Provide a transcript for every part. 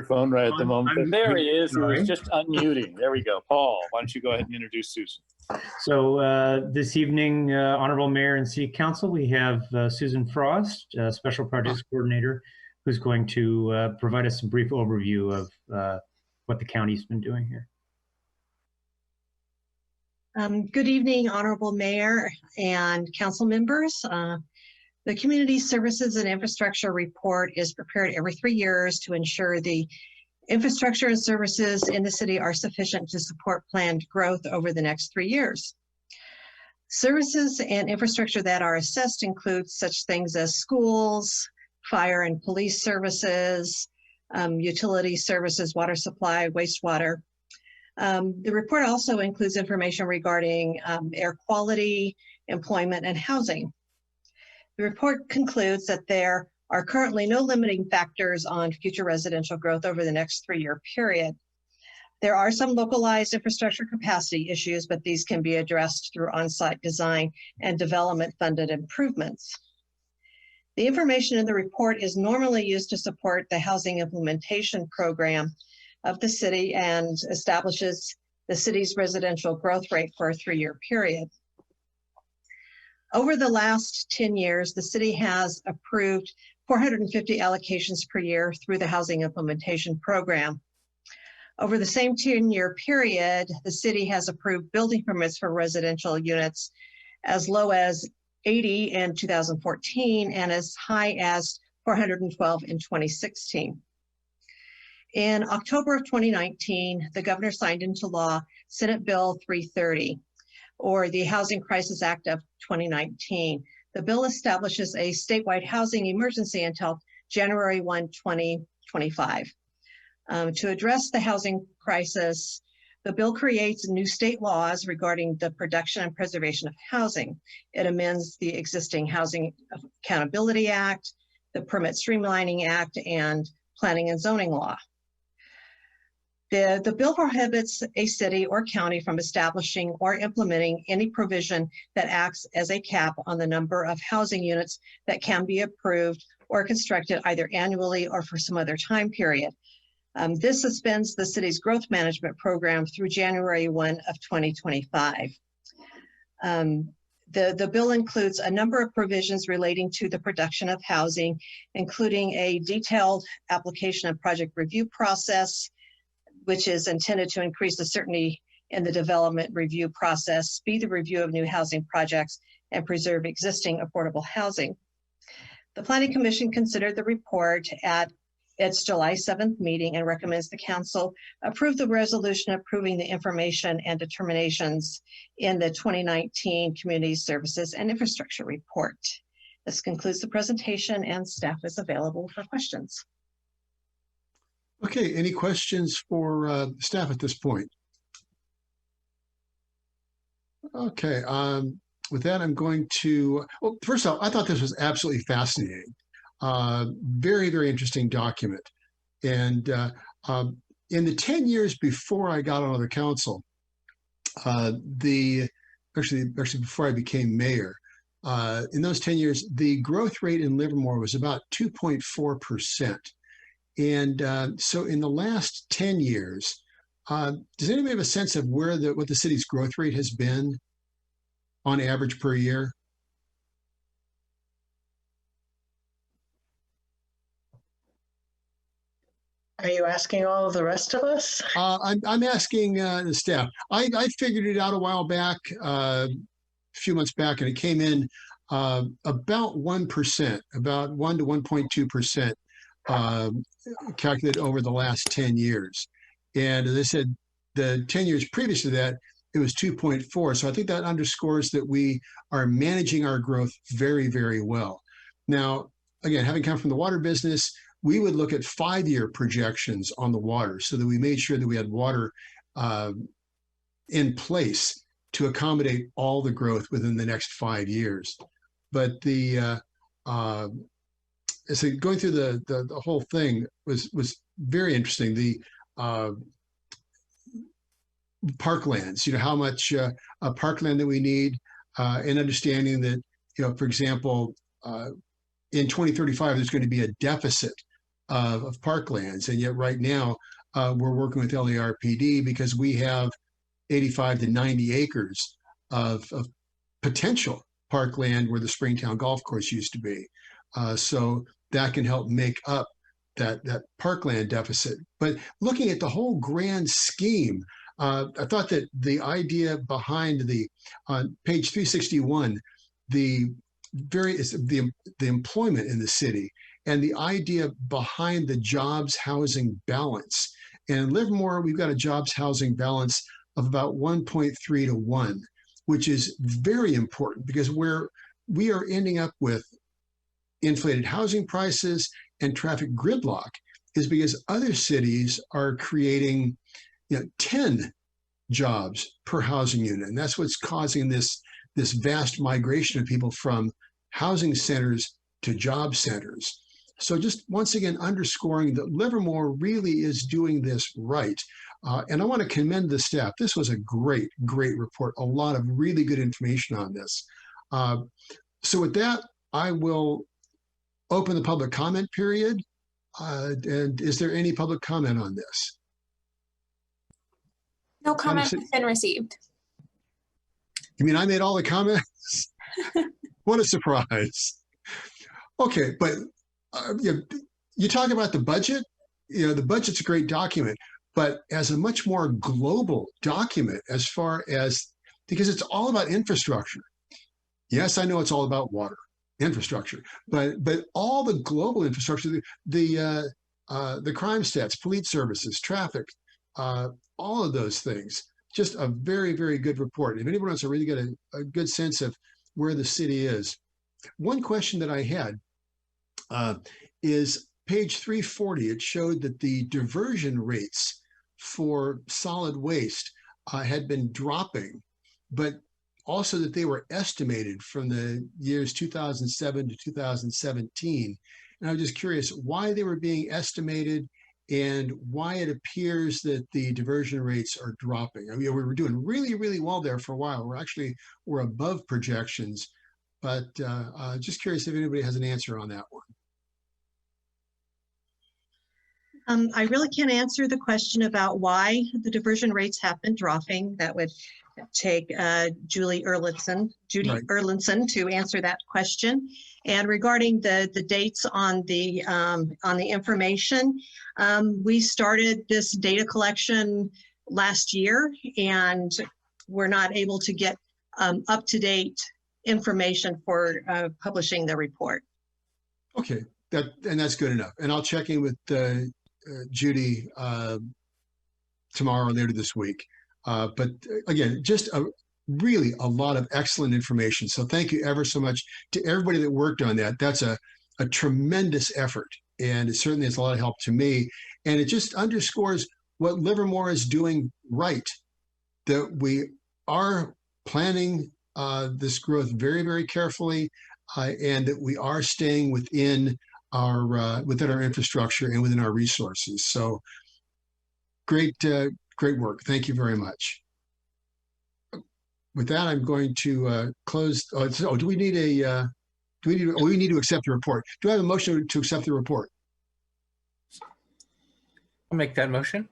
microphone right at the moment. But there he is. He was Sorry. just unmuting. There we go. Paul, why don't you go ahead and introduce Susan? So this evening, Honorable Mayor and City Council, we have Susan Frost, Special Projects Coordinator, who's going to provide us a brief overview of what the county's been doing here. Good evening, Honorable Mayor and council members. The Community Services and Infrastructure Report is prepared every 3 years to ensure the infrastructure and services in the city are sufficient to support planned growth over the next 3 years. Services and infrastructure that are assessed include such things as schools, fire and police services, utility services, water supply, wastewater. The report also includes information regarding air quality, employment, and housing. The report concludes that there are currently no limiting factors on future residential growth over the next 3-year period. There are some localized infrastructure capacity issues, but these can be addressed through on-site design and development funded improvements. The information in the report is normally used to support the housing implementation program of the city and establishes the city's residential growth rate for a 3-year period. Over the last 10 years, the city has approved 450 allocations per year through the housing implementation program. Over the same 10-year period, the city has approved building permits for residential units as low as 80 in 2014 and as high as 412 in 2016. In October of 2019, the governor signed into law Senate Bill 330, or the Housing Crisis Act of 2019. The bill establishes a statewide housing emergency until January 1, 2025. To address the housing crisis, the bill creates new state laws regarding the production and preservation of housing. It amends the existing Housing Accountability Act, the Permit Streamlining Act, and Planning and Zoning Law. The bill prohibits a city or county from establishing or implementing any provision that acts as a cap on the number of housing units that can be approved or constructed either annually or for some other time period. This suspends the city's growth management program through January 1 of 2025. The bill includes a number of provisions relating to the production of housing, including a detailed application and project review process, which is intended to increase the certainty in the development review process, speed the review of new housing projects, and preserve existing affordable housing. The Planning Commission considered the report at its July 7th meeting and recommends the council approve the resolution approving the information and determinations in the 2019 Community Services and Infrastructure Report. This concludes the presentation and staff is available for questions. Okay, any questions for staff at this point? Okay, with that, I'm going to, well, first off, I thought this was absolutely fascinating. Very, very interesting document. And in the 10 years before I got on the council, actually before I became mayor, in those 10 years, the growth rate in Livermore was about 2.4%. And so in the last 10 years, does anybody have a sense of where what the city's growth rate has been on average per year? Are you asking all of the rest of us? I'm asking the staff. I figured it out a while back, a few months back, and it came in about 1%, about 1 to 1.2%. Calculated over the last 10 years. And as I said, the 10 years previous to that, it was 2.4. So I think that underscores that we are managing our growth very, very well. Now, again, having come from the water business, we would look at 5-year projections on the water so that we made sure that we had water in place to accommodate all the growth within the next 5 years. But so going through the whole thing was very interesting. The parklands, how much parkland that we need, and understanding that, for example, in 2035, there's going to be a deficit of parklands. And yet right now, we're working with LARPD because we have 85 to 90 acres of potential parkland where the Springtown Golf Course used to be. So that can help make up that parkland deficit. But looking at the whole grand scheme, I thought that the idea behind on page 361, the employment in the city and the idea behind the jobs housing balance. And in Livermore, we've got a jobs housing balance of about 1.3 to 1, which is very important because we are ending up with inflated housing prices and traffic gridlock is because other cities are creating 10 jobs per housing unit. And that's what's causing this vast migration of people from housing centers to job centers. So just once again, underscoring that Livermore really is doing this right. And I want to commend the staff. This was a great, great report. A lot of really good information on this. So with that, I will open the public comment period. And is there any public comment on this? No comment has been received. You mean I made all the comments? What a surprise. Okay, but you talk about the budget. The budget's a great document, but as a much more global document as far as, because it's all about infrastructure. Yes, I know it's all about water, infrastructure, but all the global infrastructure, the crime stats, police services, traffic, all of those things, just a very, very good report. If anyone wants to really get a good sense of where the city is. One question that I had is page 340. It showed that the diversion rates for solid waste had been dropping, but also that they were estimated from the years 2007 to 2017. And I was just curious why they were being estimated and why it appears that the diversion rates are dropping. I mean, we were doing really, really well there for a while. We're above projections, but just curious if anybody has an answer on that one. I really can't answer the question about why the diversion rates have been dropping. That would take Judy Erlinson to answer that question. And regarding the dates on the information, we started this data collection last year, and we're not able to get up-to-date information for publishing the report. Okay, that's good enough. And I'll check in with Judy tomorrow or later this week. But again, just really a lot of excellent information. So thank you ever so much to everybody that worked on that. That's a tremendous effort. And it certainly is a lot of help to me. And it just underscores what Livermore is doing right, that we are planning this growth very, very carefully, and that we are staying within our infrastructure and within our resources. So great work. Thank you very much. With that, I'm going to close. Do we need to accept the report? Do I have a motion to accept the report? I'll make that motion.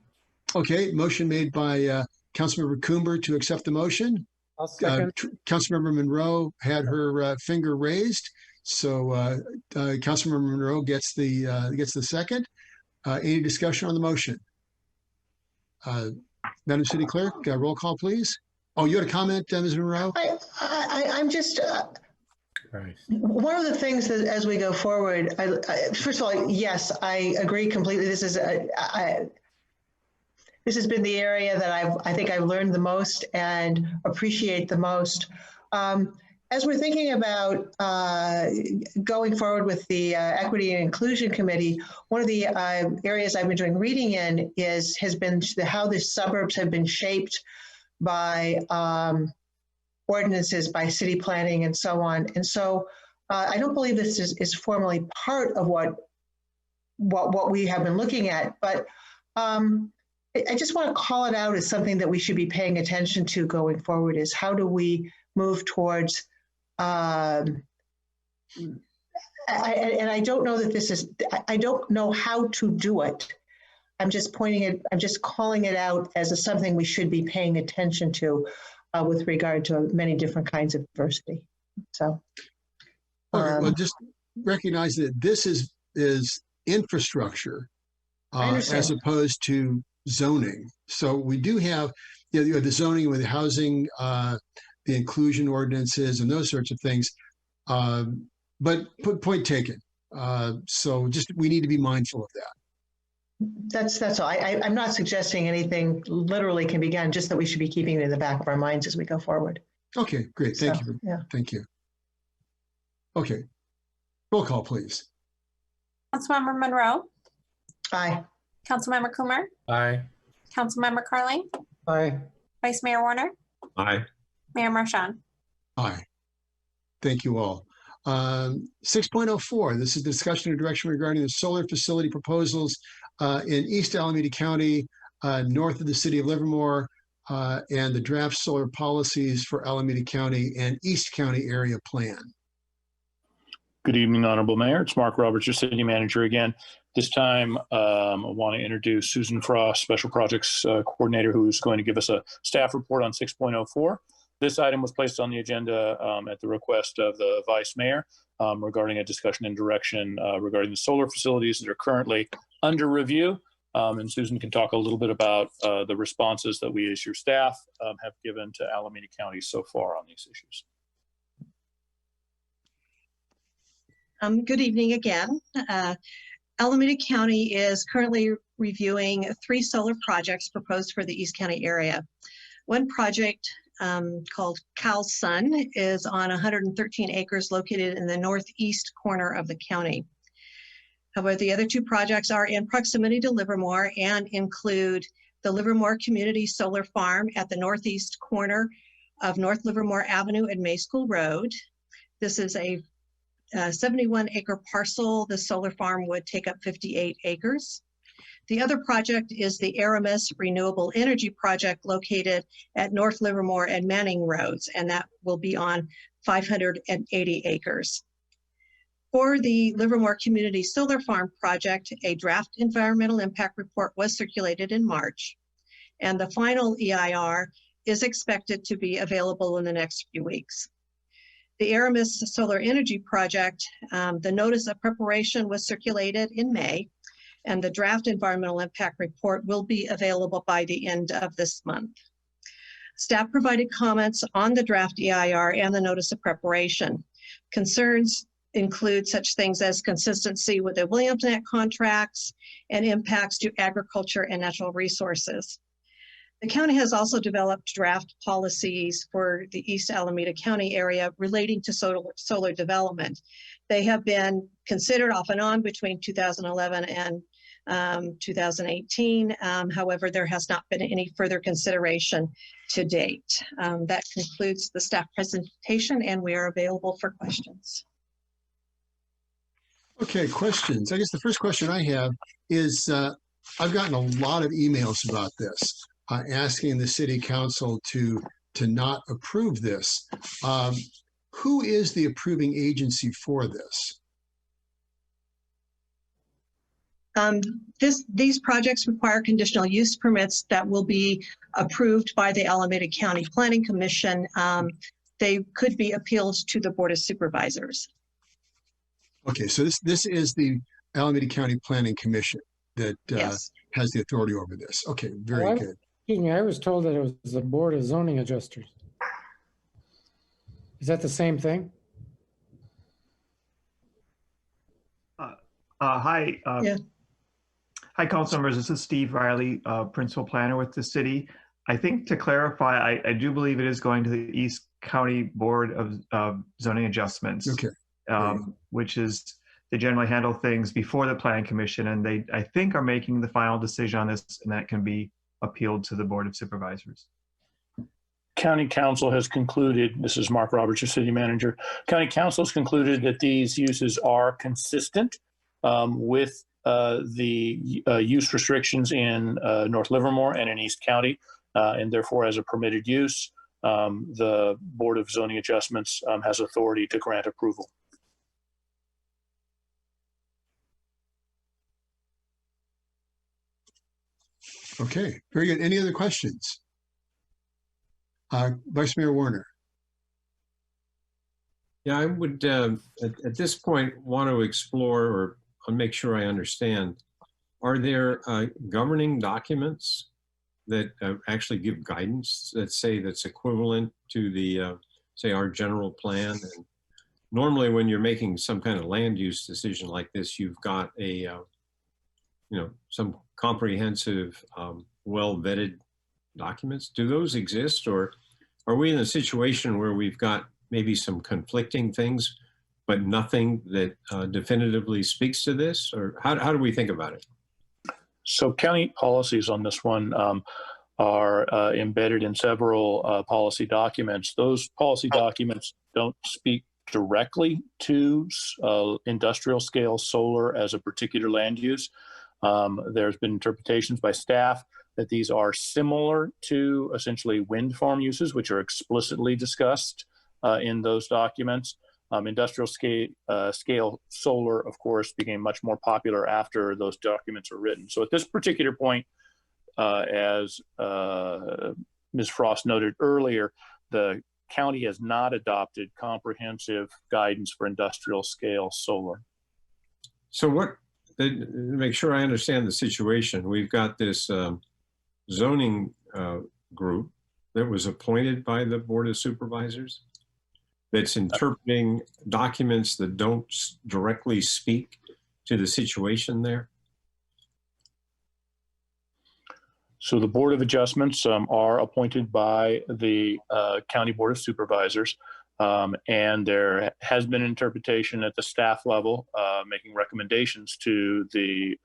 Okay, motion made by Councilmember Coomber to accept the motion. I'll second. Councilmember Monroe had her finger raised, so Councilmember Monroe gets the second. Any discussion on the motion? Madam City Clerk, roll call, please. Oh, you had a comment, Ms. Monroe? I'm just, one of the things that as we go forward, first of all, yes, I agree completely. This is this has been the area that I think I've learned the most and appreciate the most. As we're thinking about going forward with the Equity and Inclusion Committee, one of the areas I've been doing reading in has been how the suburbs have been shaped by ordinances, by city planning, and so on. And so I don't believe this is formally part of what we have been looking at, but I just want to call it out as something that we should be paying attention to going forward, is how do we move towards And I don't know that this is, I don't know how to do it. I'm just calling it out as something we should be paying attention to with regard to many different kinds of diversity. So. Okay, well, just recognize that this is infrastructure as opposed to zoning. So we do have the zoning with the housing, the inclusion ordinances and those sorts of things. But point taken. So just we need to be mindful of that. That's all. I'm not suggesting anything literally can be done, just that we should be keeping it in the back of our minds as we go forward. Okay, great. Thank you. Yeah. Thank you. Okay. Roll call, please. Councilmember Monroe, Aye. Councilmember Coomer, Aye. Councilmember Carling, Aye. Vice Mayor Warner, Aye. Mayor Marchand. Aye. Thank you all. 6.04, this is discussion and direction regarding the solar facility proposals in East Alameda County, north of the city of Livermore, and the draft solar policies for Alameda County and East County area plan. Good evening, Honorable Mayor. It's Mark Roberts, your city manager again. This time, I want to introduce Susan Frost, Special Projects Coordinator, who's going to give us a staff report on 6.04. This item was placed on the agenda at the request of the Vice Mayor regarding a discussion and direction regarding the solar facilities that are currently under review. And Susan can talk a little bit about the responses that we as your staff have given to Alameda County so far on these issues. Good evening again. Alameda County is currently reviewing 3 solar projects proposed for the East County area. One project called Cal Sun is on 113 acres located in the northeast corner of the county. However, the other 2 projects are in proximity to Livermore and include the Livermore Community Solar Farm at the northeast corner of North Livermore Avenue and May School Road. This is a 71-acre parcel. The solar farm would take up 58 acres. The other project is the Aramis Renewable Energy Project located at North Livermore and Manning Roads, and that will be on 580 acres. For the Livermore Community Solar Farm project, a draft environmental impact report was circulated in March, and the final EIR is expected to be available in the next few weeks. The Aramis Solar Energy Project, the notice of preparation was circulated in May, and the draft environmental impact report will be available by the end of this month. Staff provided comments on the draft EIR and the notice of preparation. Concerns include such things as consistency with the Williams-Net contracts and impacts to agriculture and natural resources. The county has also developed draft policies for the East Alameda County area relating to solar development. They have been considered off and on between 2011 and 2018. However, there has not been any further consideration to date. That concludes the staff presentation, and we are available for questions. Okay, questions. I guess the first question I have is I've gotten a lot of emails about this. Asking the city council to not approve this. Who is the approving agency for this? These projects require conditional use permits that will be approved by the Alameda County Planning Commission. They could be appealed to the Board of Supervisors. Okay, so this is the Alameda County Planning Commission that Yes. has the authority over this. Okay, very good. Excuse me, I was told that it was the Board of Zoning Adjusters. Is that the same thing? Hi. Yeah. Hi, council members. This is Steve Riley, principal planner with the city. I think to clarify, I do believe it is going to the East County Board of Zoning Adjustments. Okay. Which is, they generally handle things before the Planning Commission, and they, I think, are making the final decision on this, and that can be appealed to the Board of Supervisors. County Council has concluded, this is Mark Roberts, your city manager. County Council has concluded that these uses are consistent with the use restrictions in North Livermore and in East County, and therefore as a permitted use, the Board of Zoning Adjustments has authority to grant approval. Okay, very good. Any other questions? Vice Mayor Warner. Yeah, I would, at this point, want to explore or make sure I understand. Are there governing documents that actually give guidance that say that's equivalent to the, say, our general plan? And normally when you're making some kind of land use decision like this, you've got a, some comprehensive, well-vetted documents. Do those exist, or are we in a situation where we've got maybe some conflicting things, but nothing that definitively speaks to this? Or how do we think about it? So county policies on this one are embedded in several policy documents. Those policy documents don't speak directly to industrial scale solar as a particular land use. There's been interpretations by staff that these are similar to essentially wind farm uses, which are explicitly discussed in those documents. Industrial scale solar, of course, became much more popular after those documents were written. So at this particular point, as Ms. Frost noted earlier, the county has not adopted comprehensive guidance for industrial scale solar. So what, to make sure I understand the situation, we've got this zoning group that was appointed by the Board of Supervisors that's interpreting documents that don't directly speak to the situation there? So the Board of Adjustments are appointed by the County Board of Supervisors, and there has been interpretation at the staff level, making recommendations to the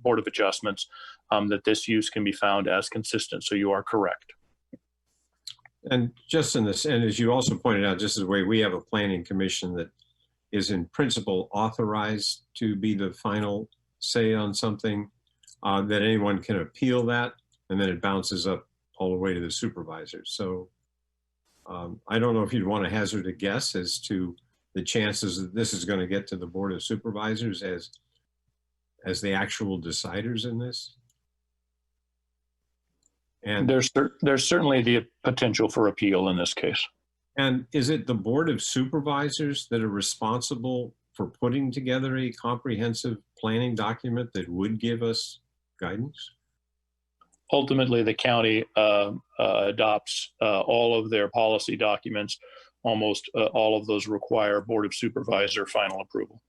Board of Adjustments that this use can be found as consistent. So you are correct. And just in this, and as you also pointed out, just the way we have a planning commission that is in principle authorized to be the final say on something, that anyone can appeal that, and then it bounces up all the way to the supervisors. So I don't know if you'd want to hazard a guess as to the chances that this is going to get to the Board of Supervisors as the actual deciders in this. And there's certainly the potential for appeal in this case. And is it the Board of Supervisors that are responsible for putting together a comprehensive planning document that would give us guidance? Ultimately, the county adopts all of their policy documents. Almost all of those require Board of Supervisor final approval.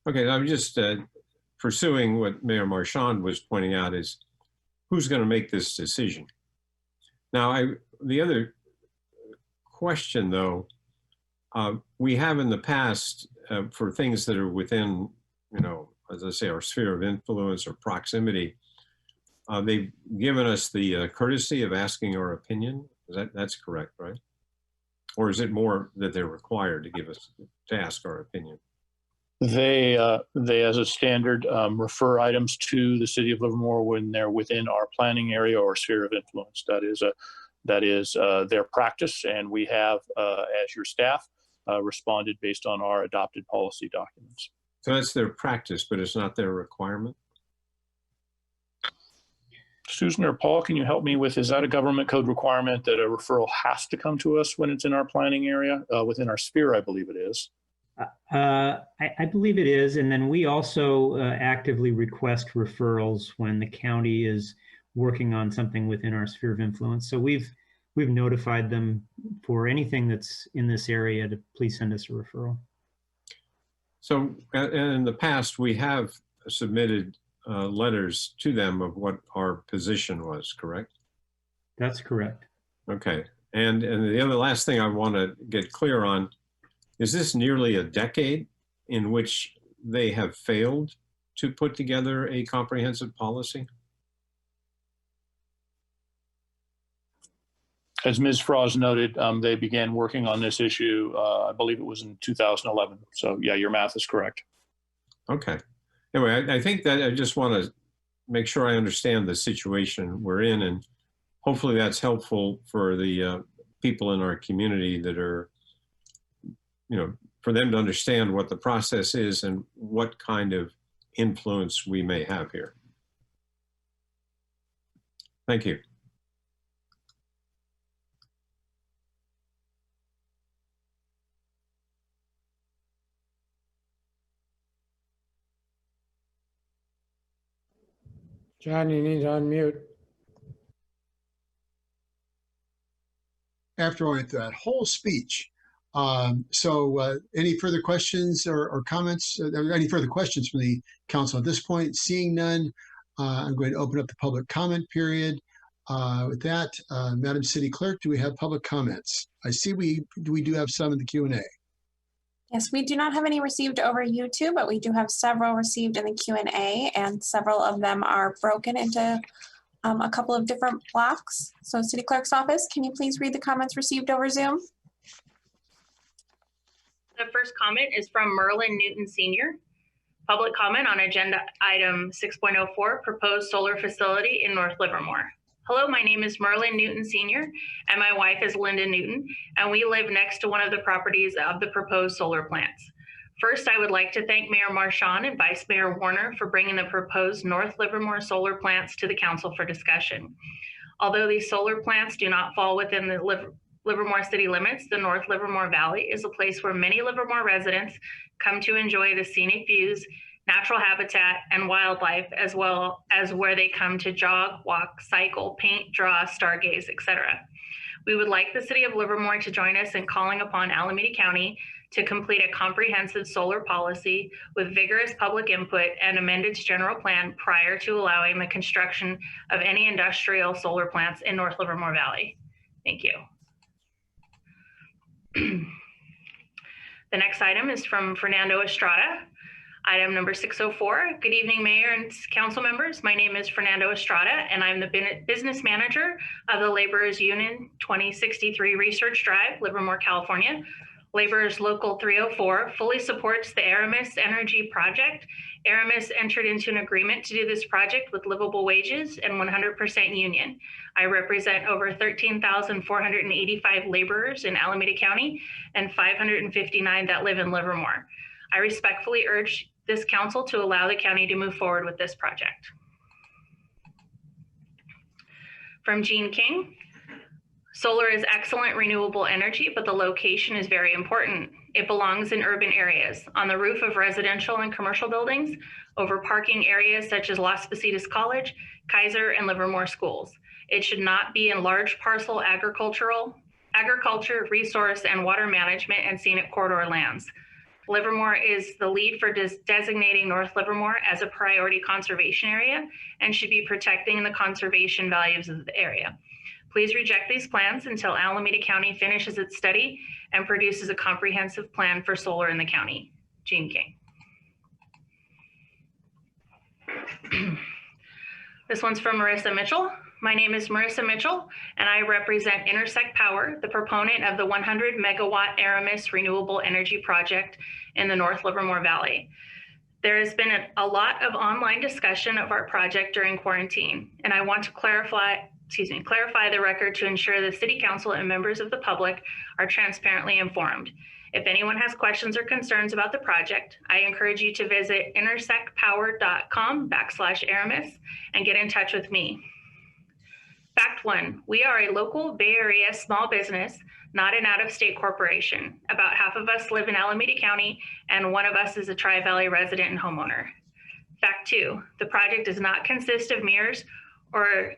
Okay, I'm just pursuing what Mayor Marchand was pointing out is who's going to make this decision. Now, the other question, though, we have in the past for things that are within, as I say, our sphere of influence or proximity, they've given us the courtesy of asking our opinion. That's correct, right? Or is it more that they're required to give us to ask our opinion? They as a standard, refer items to the City of Livermore when they're within our planning area or sphere of influence. That is their practice, and we have, as your staff, responded based on our adopted policy documents. So that's their practice, but it's not their requirement? Susan or Paul, can you help me with, is that a government code requirement that a referral has to come to us when it's in our planning area? Within our sphere, I believe it is. I believe it is. And then we also actively request referrals when the county is working on something within our sphere of influence. So we've notified them for anything that's in this area to please send us a referral. So in the past, we have submitted letters to them of what our position was, correct? That's correct. Okay. And the other last thing I want to get clear on, is this nearly a decade in which they have failed to put together a comprehensive policy? As Ms. Frost noted, they began working on this issue, I believe it was in 2011. So yeah, your math is correct. Okay. Anyway, I think that I just want to make sure I understand the situation we're in, and hopefully that's helpful for the people in our community that are, for them to understand what the process is and what kind of influence we may have here. Thank you. John, you need to unmute. After I went through that whole speech. Any further questions or comments? Any further questions from the council at this point? Seeing none, I'm going to open up the public comment period. With that, Madam City Clerk, do we have public comments? I see we do have some in the Q&A. Yes, we do not have any received over YouTube, but we do have several received in the Q&A, and several of them are broken into a couple of different blocks. So City Clerk's office, can you please read the comments received over Zoom? The first comment is from Merlin Newton Sr. Public comment on agenda item 6.04, proposed solar facility in North Livermore. Hello, my name is Merlin Newton Sr. and my wife is Linda Newton, and we live next to one of the properties of the proposed solar plants. First, I would like to thank Mayor Marchand and Vice Mayor Warner for bringing the proposed North Livermore solar plants to the council for discussion. Although these solar plants do not fall within the Livermore city limits, the North Livermore Valley is a place where many Livermore residents come to enjoy the scenic views, natural habitat, and wildlife, as well as where they come to jog, walk, cycle, paint, draw, stargaze, etc. We would like the city of Livermore to join us in calling upon Alameda County to complete a comprehensive solar policy with vigorous public input and amend its general plan prior to allowing the construction of any industrial solar plants in North Livermore Valley. Thank you. The next item is from Fernando Estrada. Item number 604. Good evening, Mayor and council members. My name is Fernando Estrada, and I'm the business manager of the Laborers Union 2063 Research Drive, Livermore, California. Laborers Local 304 fully supports the Aramis Energy Project. Aramis entered into an agreement to do this project with livable wages and 100% union. I represent over 13,485 laborers in Alameda County and 559 that live in Livermore. I respectfully urge this council to allow the county to move forward with this project. From Gene King. Solar is excellent renewable energy, but the location is very important. It belongs in urban areas, on the roof of residential and commercial buildings, over parking areas such as Las Positas College, Kaiser, and Livermore schools. It should not be in large parcel agriculture, resource, and water management and scenic corridor lands. Livermore is the lead for designating North Livermore as a priority conservation area and should be protecting the conservation values of the area. Please reject these plans until Alameda County finishes its study and produces a comprehensive plan for solar in the county. Gene King. This one's from Marissa Mitchell. My name is Marissa Mitchell, and I represent Intersect Power, the proponent of the 100 megawatt Aramis renewable energy project in the North Livermore Valley. There has been a lot of online discussion of our project during quarantine, and I want to clarify the record to ensure the City Council and members of the public are transparently informed. If anyone has questions or concerns about the project, I encourage you to visit intersectpower.com/Aramis and get in touch with me. Fact 1, we are a local Bay Area small business, not an out-of-state corporation. About half of us live in Alameda County, and one of us is a Tri-Valley resident and homeowner. Fact 2, the project does not consist of mirrors or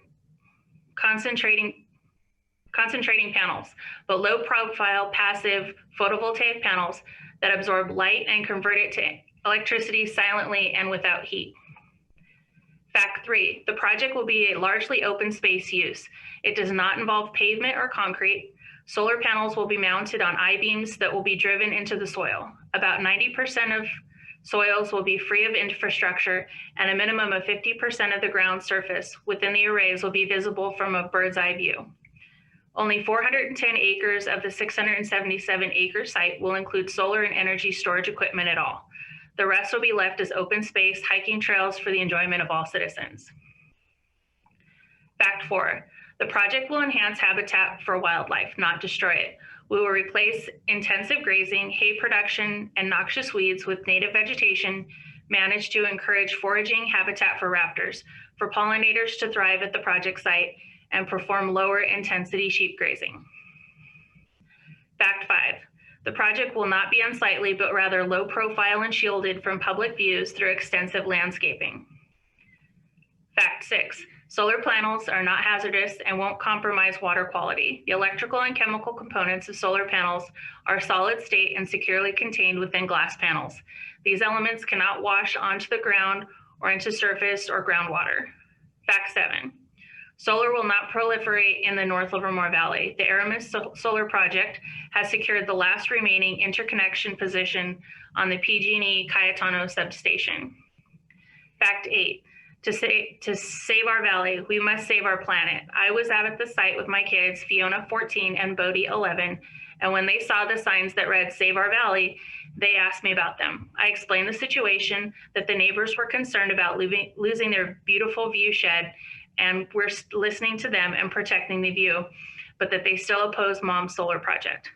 concentrating panels, but low-profile passive photovoltaic panels that absorb light and convert it to electricity silently and without heat. Fact 3, the project will be a largely open space use. It does not involve pavement or concrete. Solar panels will be mounted on I-beams that will be driven into the soil. About 90% of soils will be free of infrastructure, and a minimum of 50% of the ground surface within the arrays will be visible from a bird's eye view. Only 410 acres of the 677 acre site will include solar and energy storage equipment at all. The rest will be left as open space hiking trails for the enjoyment of all citizens. Fact 4, the project will enhance habitat for wildlife, not destroy it. We will replace intensive grazing, hay production, and noxious weeds with native vegetation, managed to encourage foraging habitat for raptors, for pollinators to thrive at the project site, and perform lower intensity sheep grazing. Fact 5, the project will not be unsightly, but rather low profile and shielded from public views through extensive landscaping. Fact 6, solar panels are not hazardous and won't compromise water quality. The electrical and chemical components of solar panels are solid state and securely contained within glass panels. These elements cannot wash onto the ground or into surface or groundwater. Fact 7, solar will not proliferate in the North Livermore Valley. The Aramis Solar Project has secured the last remaining interconnection position on the PG&E Cayetano substation. Fact 8, to save our valley, we must save our planet. I was out at the site with my kids, Fiona 14 and Bodie 11, and when they saw the signs that read Save Our Valley, they asked me about them. I explained the situation, that the neighbors were concerned about losing their beautiful view shed, and we're listening to them and protecting the view, but that they still oppose Mom's solar project.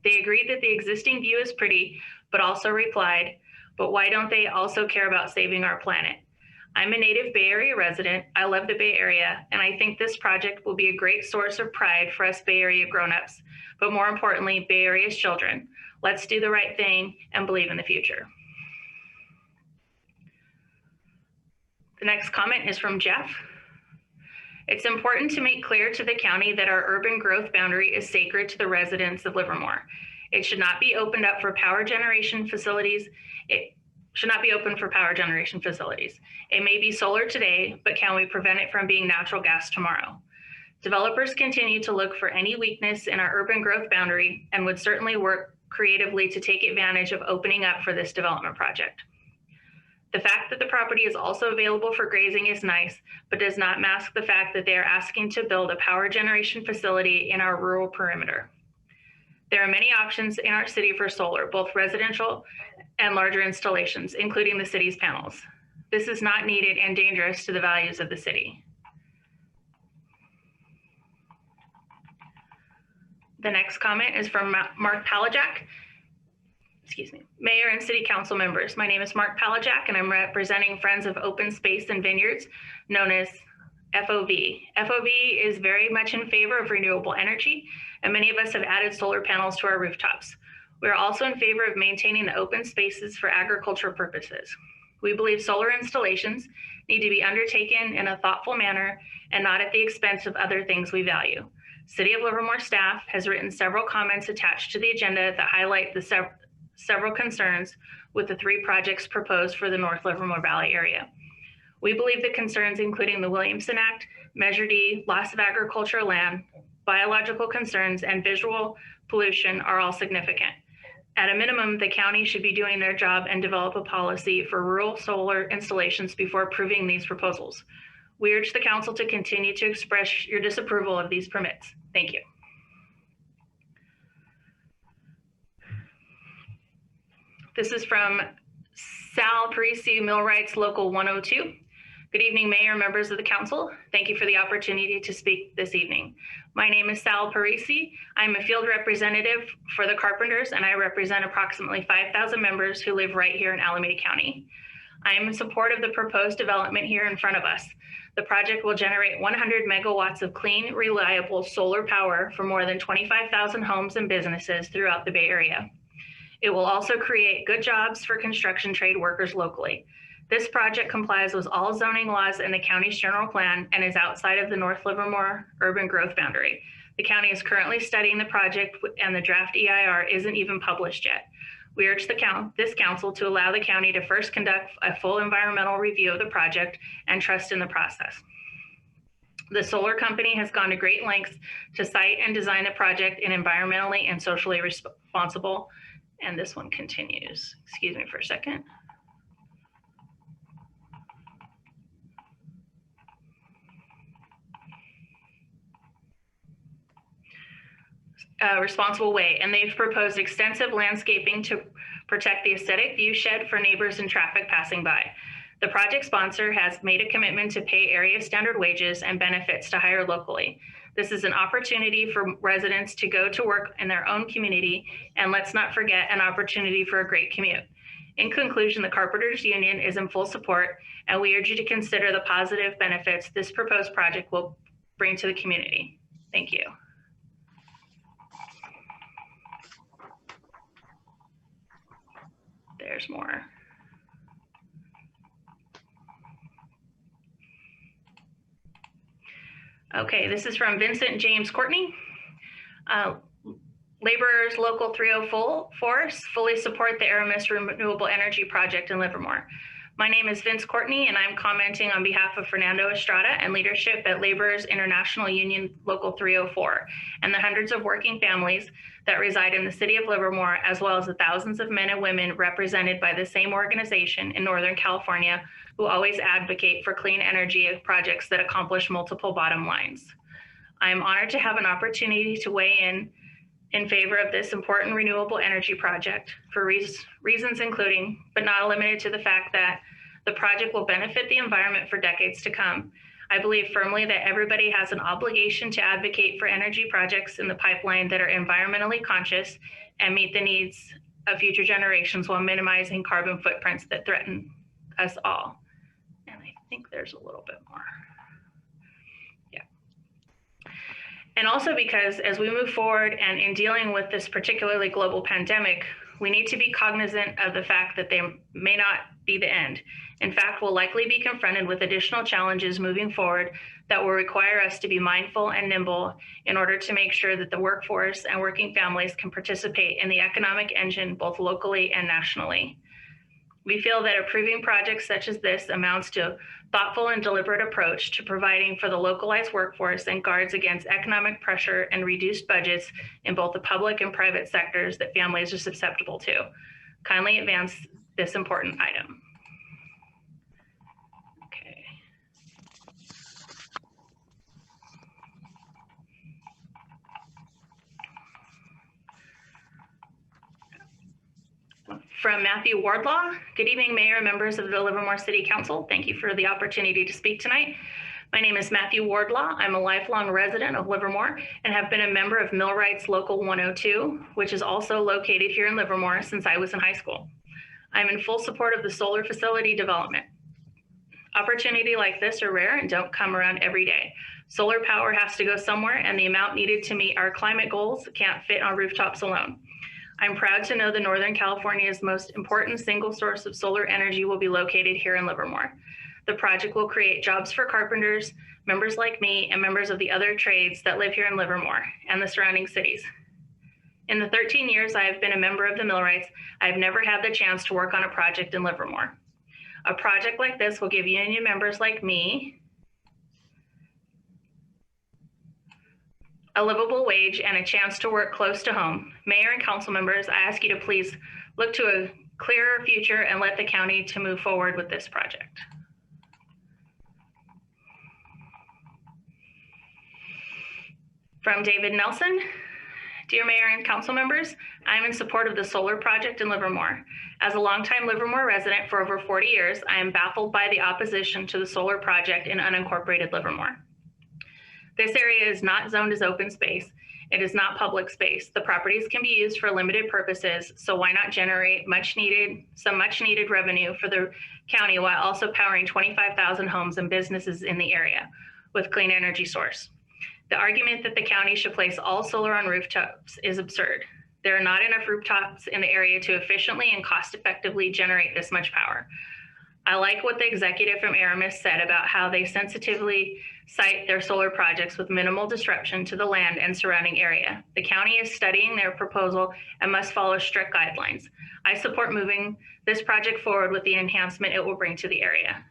They agreed that the existing view is pretty, but also replied, but why don't they also care about saving our planet? I'm a native Bay Area resident. I love the Bay Area, and I think this project will be a great source of pride for us Bay Area grownups, but more importantly, Bay Area's children. Let's do the right thing and believe in the future. The next comment is from Jeff. It's important to make clear to the county that our urban growth boundary is sacred to the residents of Livermore. It should not be opened up for power generation facilities. It should not be open for power generation facilities. It may be solar today, but can we prevent it from being natural gas tomorrow? Developers continue to look for any weakness in our urban growth boundary and would certainly work creatively to take advantage of opening up for this development project. The fact that the property is also available for grazing is nice, but does not mask the fact that they are asking to build a power generation facility in our rural perimeter. There are many options in our city for solar, both residential and larger installations, including the city's panels. This is not needed and dangerous to the values of the city. The next comment is from Mark Palajak. Excuse me, Mayor and City Council members. My name is Mark Palajak and I'm representing Friends of Open Space and Vineyards, known as FOV. FOV is very much in favor of renewable energy, and many of us have added solar panels to our rooftops. We are also in favor of maintaining the open spaces for agricultural purposes. We believe solar installations need to be undertaken in a thoughtful manner and not at the expense of other things we value. City of Livermore staff has written several comments attached to the agenda that highlight the several concerns with the 3 projects proposed for the North Livermore Valley area. We believe the concerns, including the Williamson Act, Measure D, loss of agricultural land, biological concerns, and visual pollution are all significant. At a minimum, the county should be doing their job and develop a policy for rural solar installations before approving these proposals. We urge the council to continue to express your disapproval of these permits. Thank you. This is from Sal Parisi, Millwrights Local 102. Good evening, Mayor, members of the council. Thank you for the opportunity to speak this evening. My name is Sal Parisi. I'm a field representative for the Carpenters, and I represent approximately 5,000 members who live right here in Alameda County. I am in support of the proposed development here in front of us. The project will generate 100 megawatts of clean, reliable solar power for more than 25,000 homes and businesses throughout the Bay Area. It will also create good jobs for construction trade workers locally. This project complies with all zoning laws in the county's general plan and is outside of the North Livermore urban growth boundary. The county is currently studying the project and the draft EIR isn't even published yet. We urge this council to allow the county to first conduct a full environmental review of the project and trust in the process. The solar company has gone to great lengths to site and design the project in environmentally and socially responsible. And this one continues. Excuse me for a second. Responsible way, and they've proposed extensive landscaping to protect the aesthetic view shed for neighbors and traffic passing by. The project sponsor has made a commitment to pay area standard wages and benefits to hire locally. This is an opportunity for residents to go to work in their own community, and let's not forget, an opportunity for a great commute. In conclusion, the Carpenters Union is in full support, and we urge you to consider the positive benefits this proposed project will bring to the community. Thank you. There's more. Okay, this is from Vincent James Courtney. Laborers Local 304 fully support the Aramis Renewable Energy Project in Livermore. My name is Vince Courtney, and I'm commenting on behalf of Fernando Estrada and leadership at Laborers International Union Local 304 and the hundreds of working families that reside in the city of Livermore, as well as the thousands of men and women represented by the same organization in Northern California who always advocate for clean energy projects that accomplish multiple bottom lines. I am honored to have an opportunity to weigh in favor of this important renewable energy project for reasons including, but not limited to, the fact that the project will benefit the environment for decades to come. I believe firmly that everybody has an obligation to advocate for energy projects in the pipeline that are environmentally conscious and meet the needs of future generations while minimizing carbon footprints that threaten us all. And I think there's a little bit more. And also because as we move forward and in dealing with this particularly global pandemic, we need to be cognizant of the fact that they may not be the end. In fact, we'll likely be confronted with additional challenges moving forward that will require us to be mindful and nimble in order to make sure that the workforce and working families can participate in the economic engine both locally and nationally. We feel that approving projects such as this amounts to a thoughtful and deliberate approach to providing for the localized workforce and guards against economic pressure and reduced budgets in both the public and private sectors that families are susceptible to. Kindly advance this important item. Okay. From Matthew Wardlaw. Good evening, Mayor and members of the Livermore City Council. Thank you for the opportunity to speak tonight. My name is Matthew Wardlaw. I'm a lifelong resident of Livermore and have been a member of Millwrights Local 102, which is also located here in Livermore since I was in high school. I'm in full support of the solar facility development. Opportunity like this are rare and don't come around every day. Solar power has to go somewhere, and the amount needed to meet our climate goals can't fit on rooftops alone. I'm proud to know that Northern California's most important single source of solar energy will be located here in Livermore. The project will create jobs for carpenters, members like me, and members of the other trades that live here in Livermore and the surrounding cities. In the 13 years I have been a member of the Millwrights, I've never had the chance to work on a project in Livermore. A project like this will give union members like me a livable wage and a chance to work close to home. Mayor and council members, I ask you to please look to a clearer future and let the county to move forward with this project. From David Nelson. Dear Mayor and council members, I'm in support of the solar project in Livermore. As a longtime Livermore resident for over 40 years, I am baffled by the opposition to the solar project in unincorporated Livermore. This area is not zoned as open space. It is not public space. The properties can be used for limited purposes, so why not generate some much needed revenue for the county while also powering 25,000 homes and businesses in the area with clean energy source? The argument that the county should place all solar on rooftops is absurd. There are not enough rooftops in the area to efficiently and cost effectively generate this much power. I like what the executive from Aramis said about how they sensitively site their solar projects with minimal disruption to the land and surrounding area. The county is studying their proposal and must follow strict guidelines. I support moving this project forward with the enhancement it will bring to the area.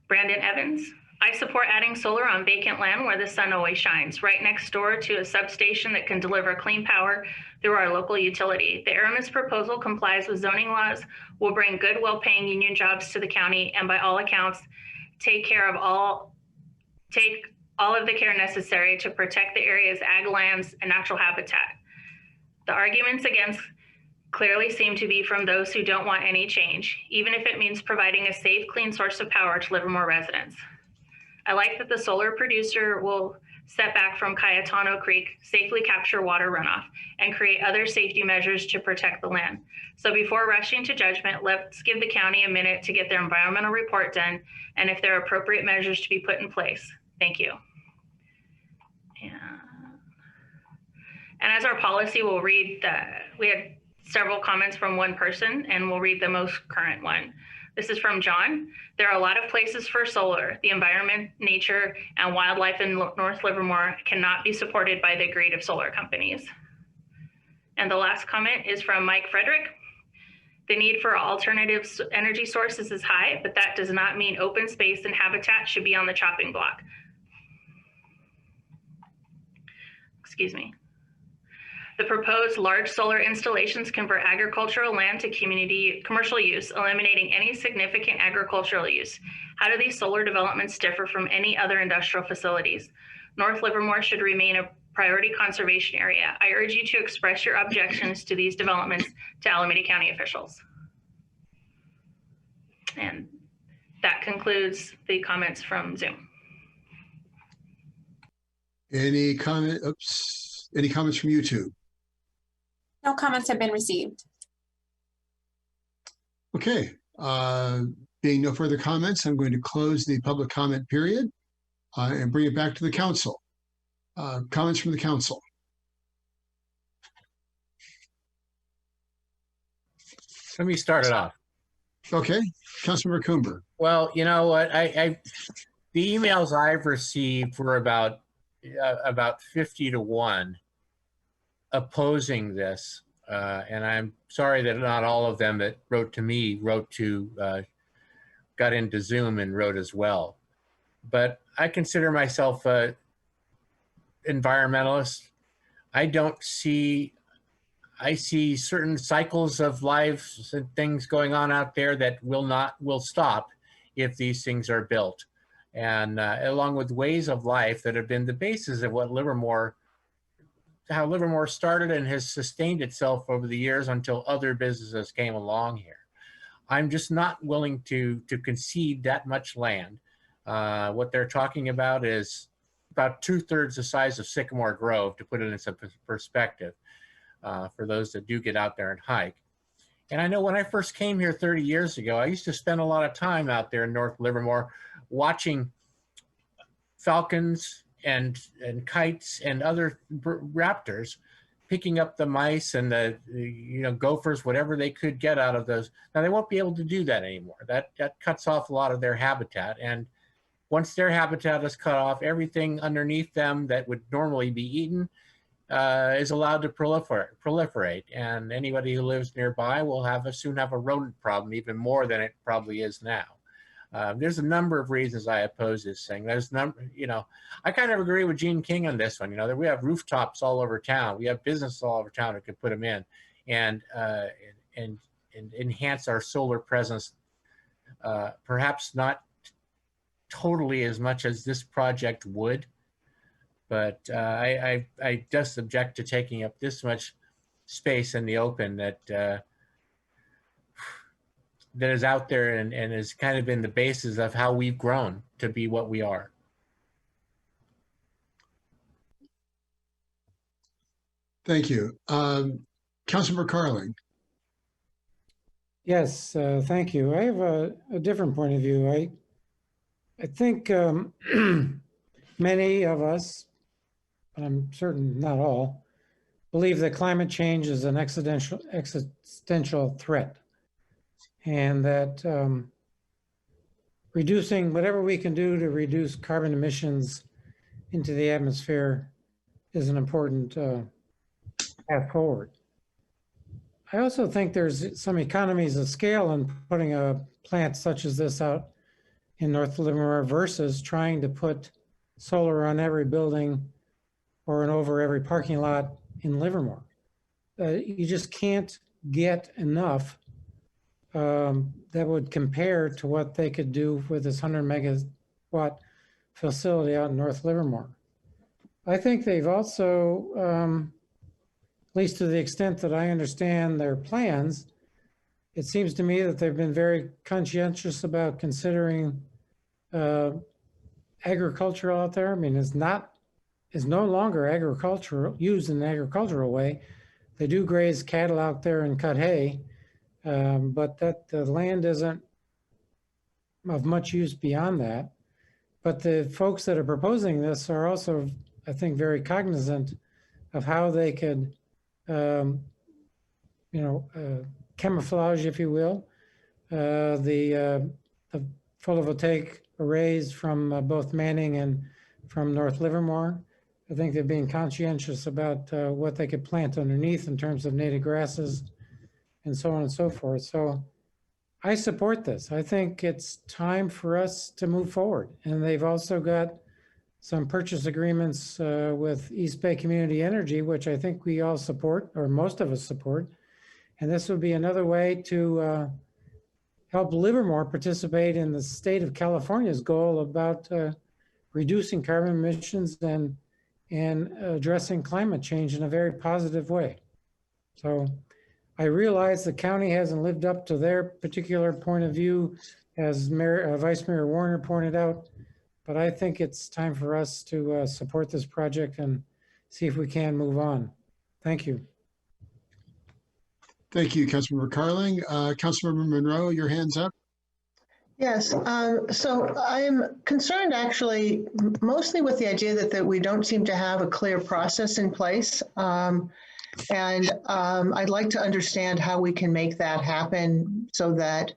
Brandon Evans. I support adding solar on vacant land where the sun always shines, right next door to a substation that can deliver clean power through our local utility. The Aramis proposal complies with zoning laws, will bring good, well-paying union jobs to the county, and by all accounts, take all of the care necessary to protect the area's ag lands and natural habitat. The arguments against clearly seem to be from those who don't want any change, even if it means providing a safe, clean source of power to Livermore residents. I like that the solar producer will set back from Cayetano Creek, safely capture water runoff, and create other safety measures to protect the land. So before rushing to judgment, let's give the county a minute to get their environmental report done and if there are appropriate measures to be put in place. Thank you. And as our policy, we'll read we had several comments from one person and we'll read the most current one. This is from John. There are a lot of places for solar. The environment, nature, and wildlife in North Livermore cannot be supported by the greed of solar companies. And the last comment is from Mike Frederick. The need for alternative energy sources is high, but that does not mean open space and habitat should be on the chopping block. Excuse me. The proposed large solar installations convert agricultural land to commercial use, eliminating any significant agricultural use. How do these solar developments differ from any other industrial facilities? North Livermore should remain a priority conservation area. I urge you to express your objections to these developments to Alameda County officials. And that concludes the comments from Zoom. Any comment? Oops. Any comments from YouTube? No comments have been received. Okay. Being no further comments, I'm going to close the public comment period and bring it back to the council. Comments from the council. Let me start it off. Okay. Councilmember Coomber. Well, you know what? The emails I've received were about 50 to 1 opposing this. And I'm sorry that not all of them that wrote to me got into Zoom and wrote as well. But I consider myself a environmentalist. I see certain cycles of life and things going on out there that will stop if these things are built. And along with ways of life that have been the basis of how Livermore started and has sustained itself over the years until other businesses came along here. I'm just not willing to concede that much land. What they're talking about is about 2/3 the size of Sycamore Grove, to put it in some perspective, for those that do get out there and hike. And I know when I first came here 30 years ago, I used to spend a lot of time out there in North Livermore watching falcons and kites and other raptors picking up the mice and the gophers, whatever they could get out of those. Now they won't be able to do that anymore. That cuts off a lot of their habitat. And once their habitat is cut off, everything underneath them that would normally be eaten is allowed to proliferate. And anybody who lives nearby will soon have a rodent problem, even more than it probably is now. There's a number of reasons I oppose this thing. I kind of agree with Gene King on this one. That we have rooftops all over town. We have businesses all over town that could put them in and enhance our solar presence. Perhaps not totally as much as this project would, but I just object to taking up this much space in the open that is out there and has kind of been the basis of how we've grown to be what we are. Thank you. Councilmember Carling. Yes, thank you. I have a different point of view. I think many of us, but I'm certain not all, believe that climate change is an existential threat. And that reducing whatever we can do to reduce carbon emissions into the atmosphere is an important path forward. I also think there's some economies of scale in putting a plant such as this out in North Livermore versus trying to put solar on every building or over every parking lot in Livermore. You just can't get enough that would compare to what they could do with this 100 megawatt facility out in North Livermore. I think they've also, at least to the extent that I understand their plans, it seems to me that they've been very conscientious about considering agriculture out there. I mean, it's not is no longer agricultural, used in an agricultural way. They do graze cattle out there and cut hay, but that the land isn't of much use beyond that. But the folks that are proposing this are also, I think, very cognizant of how they could, camouflage, if you will, the photovoltaic arrays from both Manning and from North Livermore. I think they're being conscientious about what they could plant underneath in terms of native grasses and so on and so forth. So I support this. I think it's time for us to move forward. And they've also got some purchase agreements with East Bay Community Energy, which I think we all support, or most of us support. And this would be another way to help Livermore participate in the state of California's goal about reducing carbon emissions and addressing climate change in a very positive way. So I realize the county hasn't lived up to their particular point of view, as Vice Mayor Warner pointed out, but I think it's time for us to support this project and see if we can move on. Thank you. Thank you, Councilmember Carling. Councilmember Monroe, your hand's up. Yes, so I'm concerned actually mostly with the idea that we don't seem to have a clear process in place. And I'd like to understand how we can make that happen so that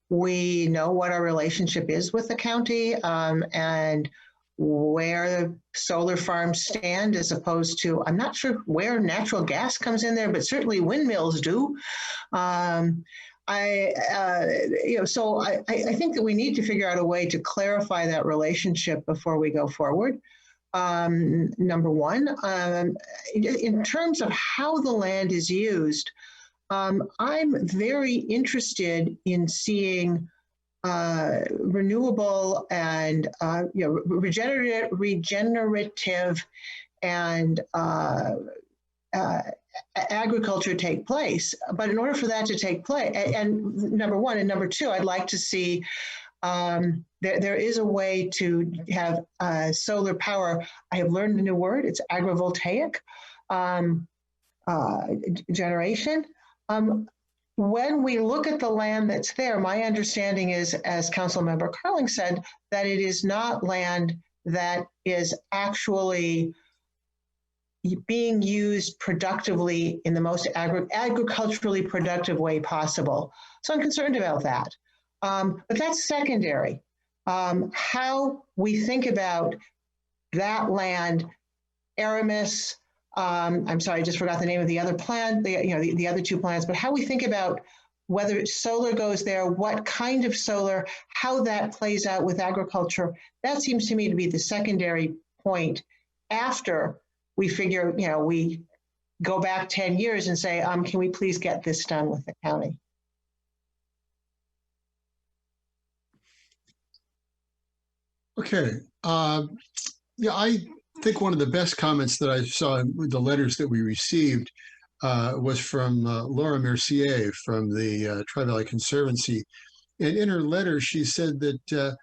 we know what our relationship is with the county and where solar farms stand, as opposed to, I'm not sure where natural gas comes in there, but certainly windmills do. So I think that we need to figure out a way to clarify that relationship before we go forward. Number one, in terms of how the land is used, I'm very interested in seeing renewable and regenerative and agriculture take place. But in order for that to take place, and number one, and number two, I'd like to see there is a way to have solar power. I have learned a new word. It's agrivoltaic generation. When we look at the land that's there, my understanding is, as Councilmember Carling said, that it is not land that is actually being used productively in the most agriculturally productive way possible. So I'm concerned about that. But that's secondary. How we think about that land, Aramis, I'm sorry, I just forgot the name of the other plant, the other two plants, but how we think about whether solar goes there, what kind of solar, how that plays out with agriculture, that seems to me to be the secondary point after we figure, we go back 10 years and say, can we please get this done with the county? Okay. I think one of the best comments that I saw in the letters that we received was from Laura Mercier from the Tri-Valley Conservancy. And in her letter, she said that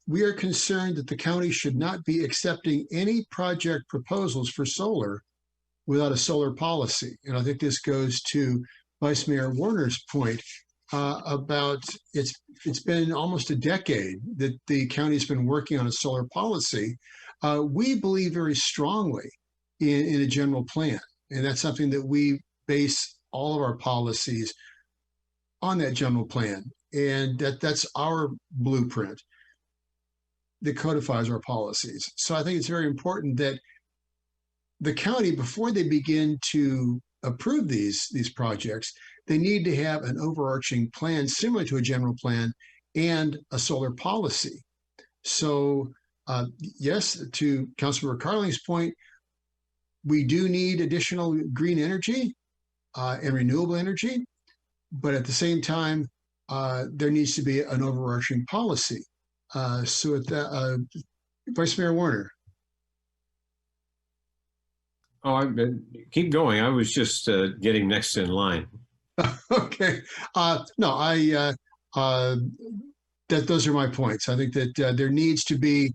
we are concerned that the county should not be accepting any project proposals for solar without a solar policy. And I think this goes to Vice Mayor Warner's point about it's been almost a decade that the county's been working on a solar policy. We believe very strongly in a general plan, and that's something that we base all of our policies on, that general plan, and that's our blueprint that codifies our policies. So I think it's very important that the county, before they begin to approve these projects, they need to have an overarching plan similar to a general plan and a solar policy. So yes, to Councilmember Carling's point, we do need additional green energy and renewable energy, but at the same time, there needs to be an overarching policy. So at that, Vice Mayor Warner. Oh, keep going. I was just getting next in line. Okay. No, those are my points. I think that there needs to be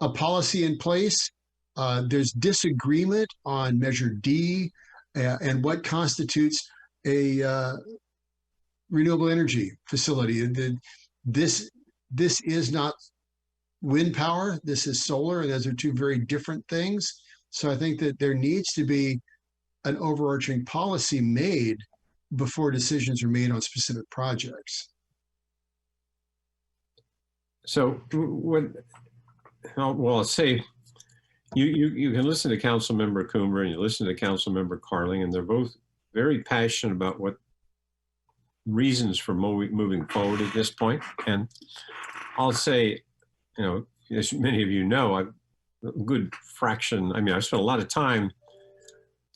a policy in place. There's disagreement on Measure D and what constitutes a renewable energy facility. This is not wind power. This is solar, and those are two very different things. So I think that there needs to be an overarching policy made before decisions are made on specific projects. So I'll say, you can listen to Councilmember Coomer and you listen to Councilmember Carling, and they're both very passionate about what reasons for moving forward at this point. And I'll say, as many of you know, I've a good fraction. I mean, I've spent a lot of time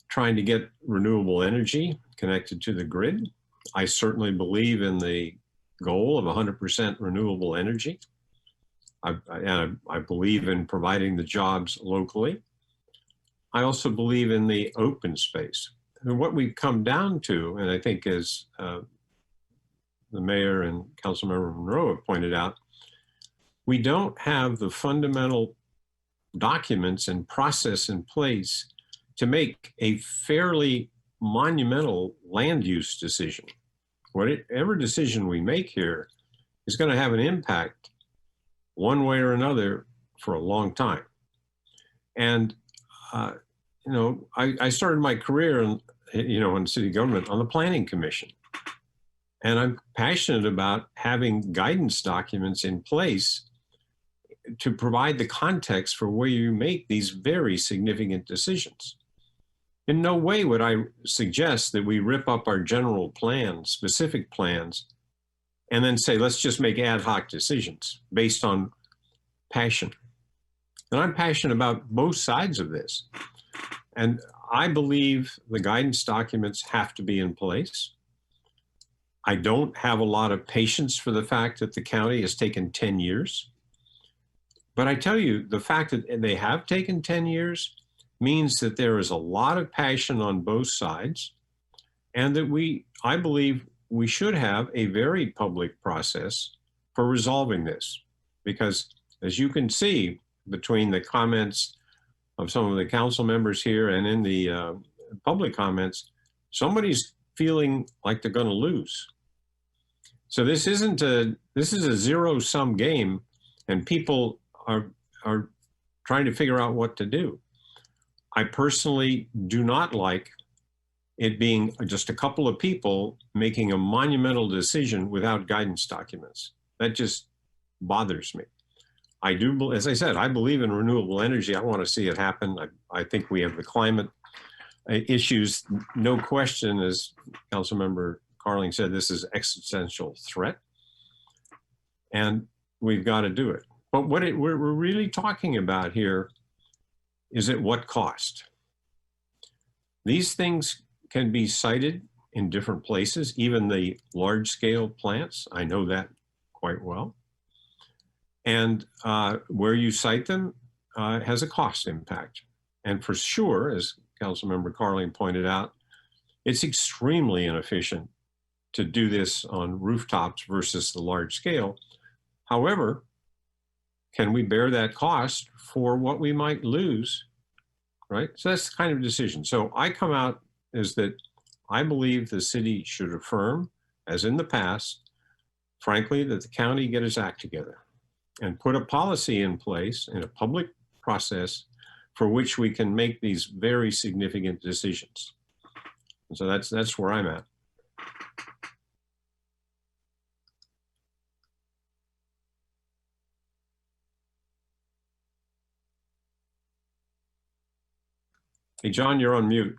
trying to get renewable energy connected to the grid. I certainly believe in the goal of 100% renewable energy. I believe in providing the jobs locally. I also believe in the open space. And what we've come down to, and I think as the mayor and Councilmember Monroe have pointed out, we don't have the fundamental documents and process in place to make a fairly monumental land use decision. Whatever decision we make here is going to have an impact one way or another for a long time. And, I started my career in city government on the Planning Commission. And I'm passionate about having guidance documents in place to provide the context for where you make these very significant decisions. In no way would I suggest that we rip up our general plan, specific plans, and then say, let's just make ad hoc decisions based on passion. And I'm passionate about both sides of this. And I believe the guidance documents have to be in place. I don't have a lot of patience for the fact that the county has taken 10 years. But I tell you, the fact that they have taken 10 years means that there is a lot of passion on both sides, and that I believe we should have a very public process for resolving this. Because as you can see between the comments of some of the council members here and in the public comments, somebody's feeling like they're going to lose. So this is a zero-sum game, and people are trying to figure out what to do. I personally do not like it being just a couple of people making a monumental decision without guidance documents. That just bothers me. I do, as I said, I believe in renewable energy. I want to see it happen. I think we have the climate issues, no question, as Councilmember Carling said, this is existential threat, and we've got to do it. But what we're really talking about here is at what cost? These things can be sited in different places, even the large-scale plants. I know that quite well. And where you site them has a cost impact. And for sure, as Councilmember Carling pointed out, it's extremely inefficient to do this on rooftops versus the large scale. However, can we bear that cost for what we might lose, right? So that's the kind of decision. So I come out as that I believe the city should affirm, as in the past, frankly, that the county get its act together and put a policy in place in a public process for which we can make these very significant decisions. And so that's where I'm at. Hey, John, you're on mute.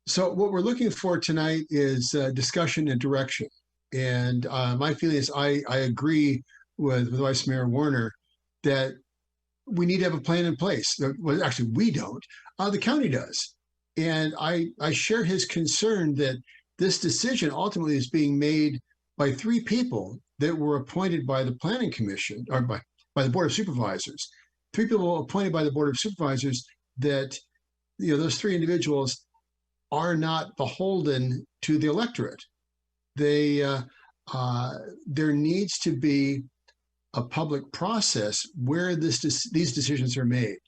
So what we're looking for tonight is discussion and direction. And my feeling is I agree with Vice Mayor Warner that we need to have a plan in place. Well, actually, we don't. The county does. And I share his concern that this decision ultimately is being made by 3 people that were appointed by the Planning Commission, or by the Board of Supervisors. 3 people appointed by the Board of Supervisors that, those 3 individuals are not beholden to the electorate. They there needs to be a public process where these decisions are made,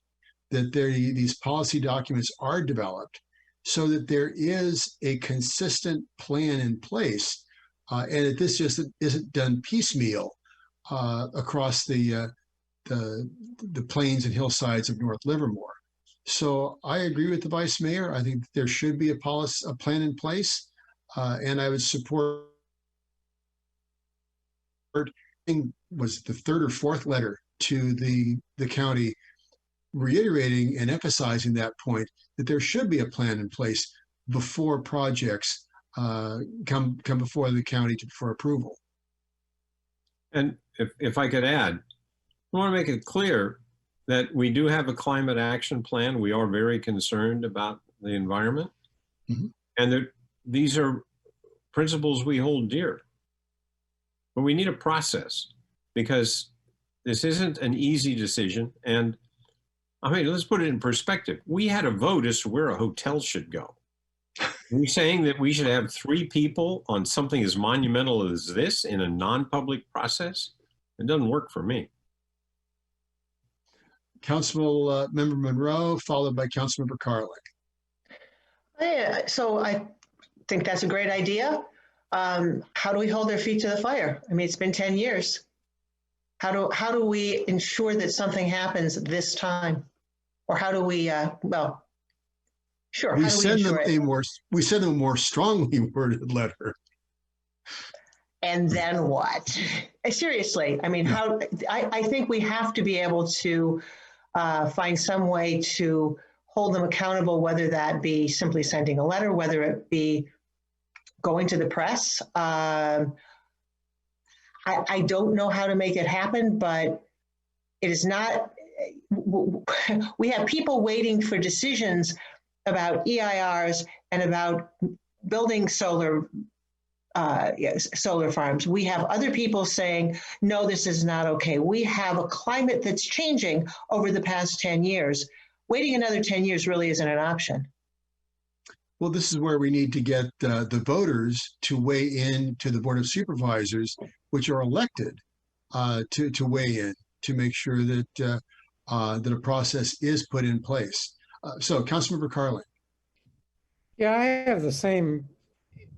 that these policy documents are developed so that there is a consistent plan in place, and that this just isn't done piecemeal across the plains and hillsides of North Livermore. So I agree with the Vice Mayor. I think there should be a plan in place, and I would support. Was the third or fourth letter to the county, reiterating and emphasizing that point, that there should be a plan in place before projects come before the county for approval. And if I could add, I want to make it clear that we do have a climate action plan. We are very concerned about the environment. Mm-hmm. And that these are principles we hold dear. But we need a process, because this isn't an easy decision. And I mean, let's put it in perspective. We had a vote as to where a hotel should go. Are you saying that we should have 3 people on something as monumental as this in a non-public process? It doesn't work for me. Council Member Monroe, followed by Councilmember Carlick. Yeah, so I think that's a great idea. How do we hold their feet to the fire? I mean, it's been 10 years. How do we ensure that something happens this time? Or how do we, well, sure. We send them a more strongly worded letter. And then what? Seriously, I mean, I think we have to be able to find some way to hold them accountable, whether that be simply sending a letter, whether it be going to the press. I don't know how to make it happen, but it is not, we have people waiting for decisions about EIRs and about building solar farms. We have other people saying, no, this is not okay. We have a climate that's changing over the past 10 years. Waiting another 10 years really isn't an option. Well, this is where we need to get the voters to weigh in to the Board of Supervisors, which are elected to weigh in to make sure that that a process is put in place. So, Councilmember Carlin. Yeah, I have the same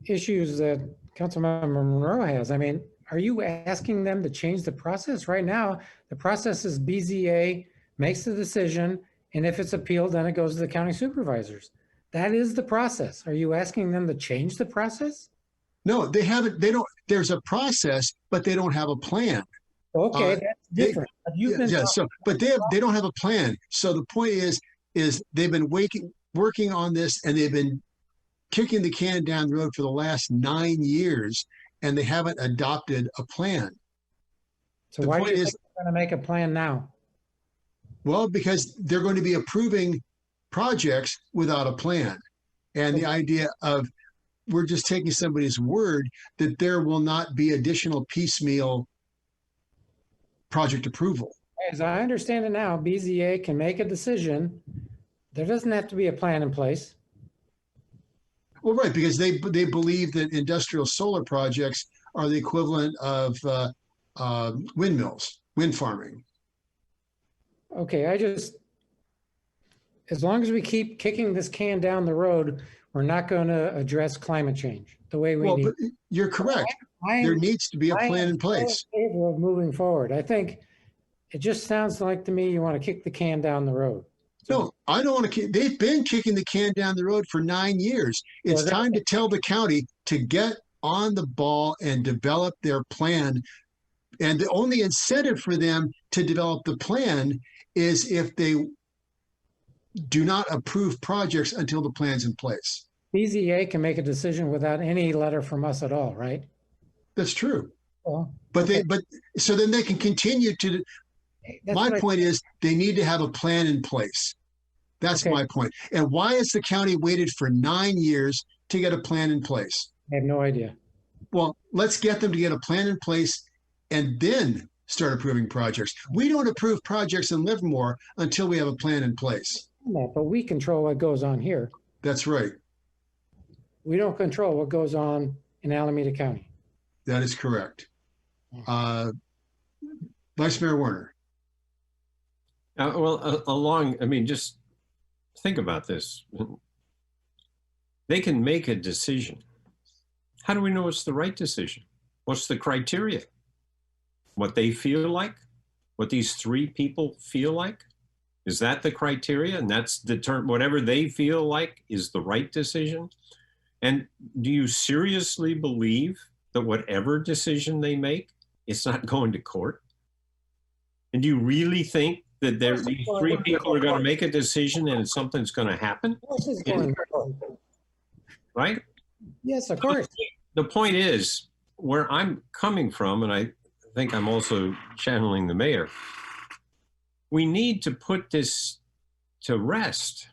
issues that Councilmember Monroe has. I mean, are you asking them to change the process? Right now, the process is BZA makes the decision, and if it's appealed, then it goes to the county supervisors. That is the process. Are you asking them to change the process? No, they haven't. They don't. There's a process, but they don't have a plan. Okay, that's different. But they don't have a plan. So the point is they've been working on this, and they've been kicking the can down the road for the last 9 years, and they haven't adopted a plan. So why do you think they're going to make a plan now? Well, because they're going to be approving projects without a plan. And the idea of we're just taking somebody's word that there will not be additional piecemeal project approval. As I understand it now, BZA can make a decision. There doesn't have to be a plan in place. Well, right, because they believe that industrial solar projects are the equivalent of windmills, wind farming. Okay, as long as we keep kicking this can down the road, we're not going to address climate change the way we need. But you're correct. There needs to be a plan in place. I'm in favor of moving forward. I think it just sounds like to me you want to kick the can down the road. No, I don't want to. They've been kicking the can down the road for 9 years. It's time to tell the county to get on the ball and develop their plan. And the only incentive for them to develop the plan is if they do not approve projects until the plan's in place. BZA can make a decision without any letter from us at all, right? That's true. Well, but so then they can continue to. My point is they need to have a plan in place. That's my point. And why has the county waited for 9 years to get a plan in place? I have no idea. Well, let's get them to get a plan in place and then start approving projects. We don't approve projects in Livermore until we have a plan in place. No, but we control what goes on here. That's right. We don't control what goes on in Alameda County. That is correct. Vice Mayor Werner. Just think about this. They can make a decision. How do we know it's the right decision? What's the criteria? What they feel like? What these three people feel like? Is that the criteria? And that's whatever they feel like is the right decision? And do you seriously believe that whatever decision they make, it's not going to court? And do you really think that these three people are going to make a decision and something's going to happen? Right? Yes, of course. The point is, where I'm coming from, and I think I'm also channeling the mayor, we need to put this to rest.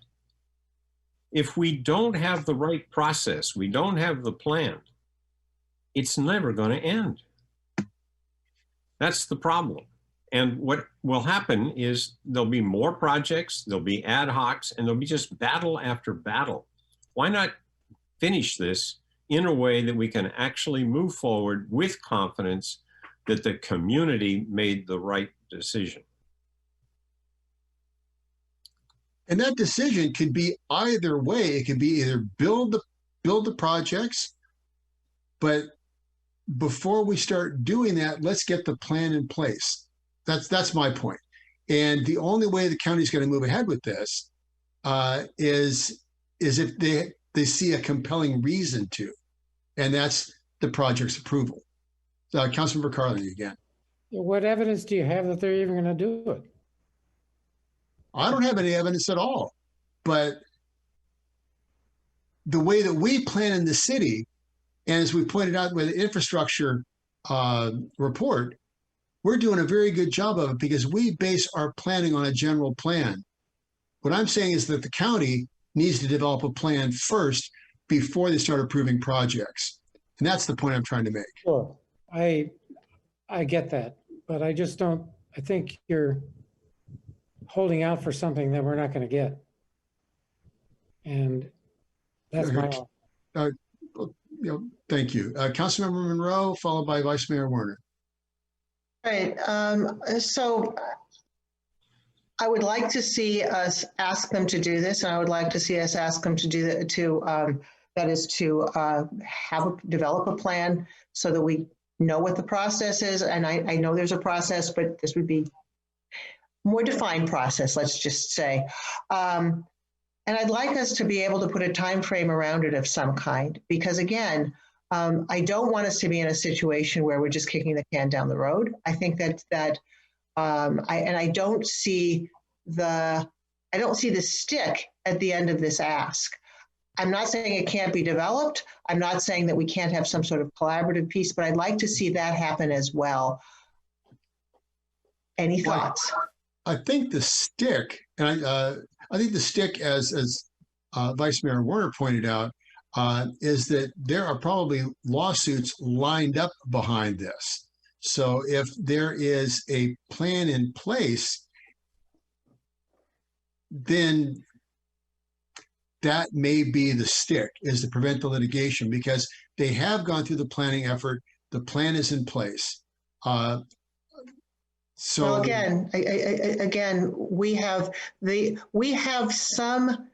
If we don't have the right process, we don't have the plan, it's never going to end. That's the problem. And what will happen is there'll be more projects, there'll be ad hocs, and there'll be just battle after battle. Why not finish this in a way that we can actually move forward with confidence that the community made the right decision? And that decision could be either way. It could be either build the projects, but before we start doing that, let's get the plan in place. That's my point. And the only way the county is going to move ahead with this is if they see a compelling reason to, and that's the project's approval. Councilmember Carly again. What evidence do you have that they're even going to do it? I don't have any evidence at all, but the way that we plan in the city, and as we pointed out with the infrastructure report, we're doing a very good job of it because we base our planning on a general plan. What I'm saying is that the county needs to develop a plan first before they start approving projects. And that's the point I'm trying to make. Sure. I get that, but I just don't, I think you're holding out for something that we're not going to get. And that's my... Thank you. Councilmember Monroe, followed by Vice Mayor Werner. Right. So I would like to see us ask them to do this, and I would like to see us ask them to do that, develop a plan so that we know what the process is. And I know there's a process, but this would be more defined process, let's just say. And I'd like us to be able to put a time frame around it of some kind, because again, I don't want us to be in a situation where we're just kicking the can down the road. I think I don't see the stick at the end of this ask. I'm not saying it can't be developed. I'm not saying that we can't have some sort of collaborative piece, but I'd like to see that happen as well. Any thoughts? I think the stick, and I think the stick, as Vice Mayor Werner pointed out, is that there are probably lawsuits lined up behind this. So if there is a plan in place, then that may be the stick, is to prevent the litigation, because they have gone through the planning effort. The plan is in place. So well, again, we have some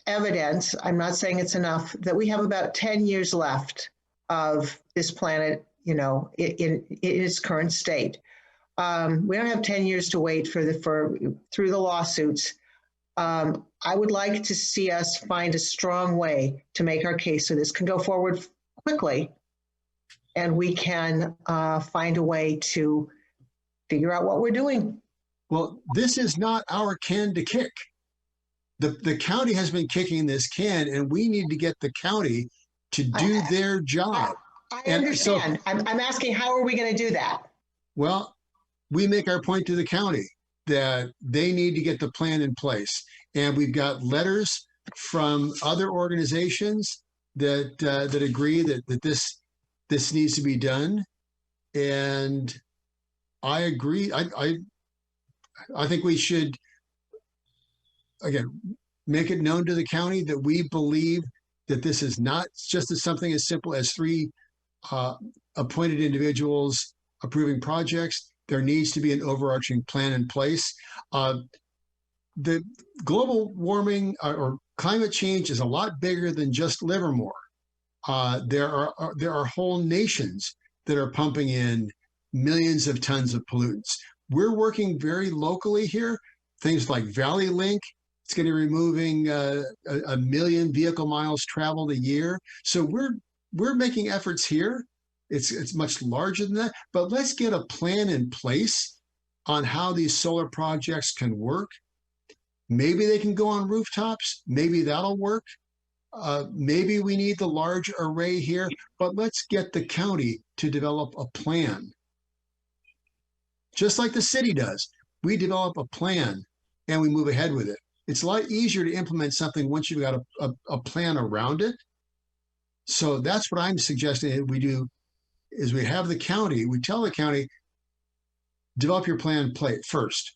evidence, I'm not saying it's enough, that we have about 10 years left of this planet, in its current state. We don't have 10 years to wait through the lawsuits. I would like to see us find a strong way to make our case so this can go forward quickly, and we can find a way to figure out what we're doing. Well, this is not our can to kick. The county has been kicking this can, and we need to get the county to do their job. I understand. So, I'm asking, how are we going to do that? Well, we make our point to the county that they need to get the plan in place. And we've got letters from other organizations that agree that this needs to be done. And I agree. I think we should, again, make it known to the county that we believe that this is not just something as simple as three appointed individuals approving projects. There needs to be an overarching plan in place. The global warming or climate change is a lot bigger than just Livermore. There are whole nations that are pumping in millions of tons of pollutants. We're working very locally here. Things like Valley Link, it's going to be removing a million vehicle miles traveled a year. So we're making efforts here. It's much larger than that, but let's get a plan in place on how these solar projects can work. Maybe they can go on rooftops. Maybe that'll work. Maybe we need the large array here, but let's get the county to develop a plan. Just like the city does. We develop a plan and we move ahead with it. It's a lot easier to implement something once you've got a plan around it. So that's what I'm suggesting we do is we have the county, we tell the county, develop your plan first,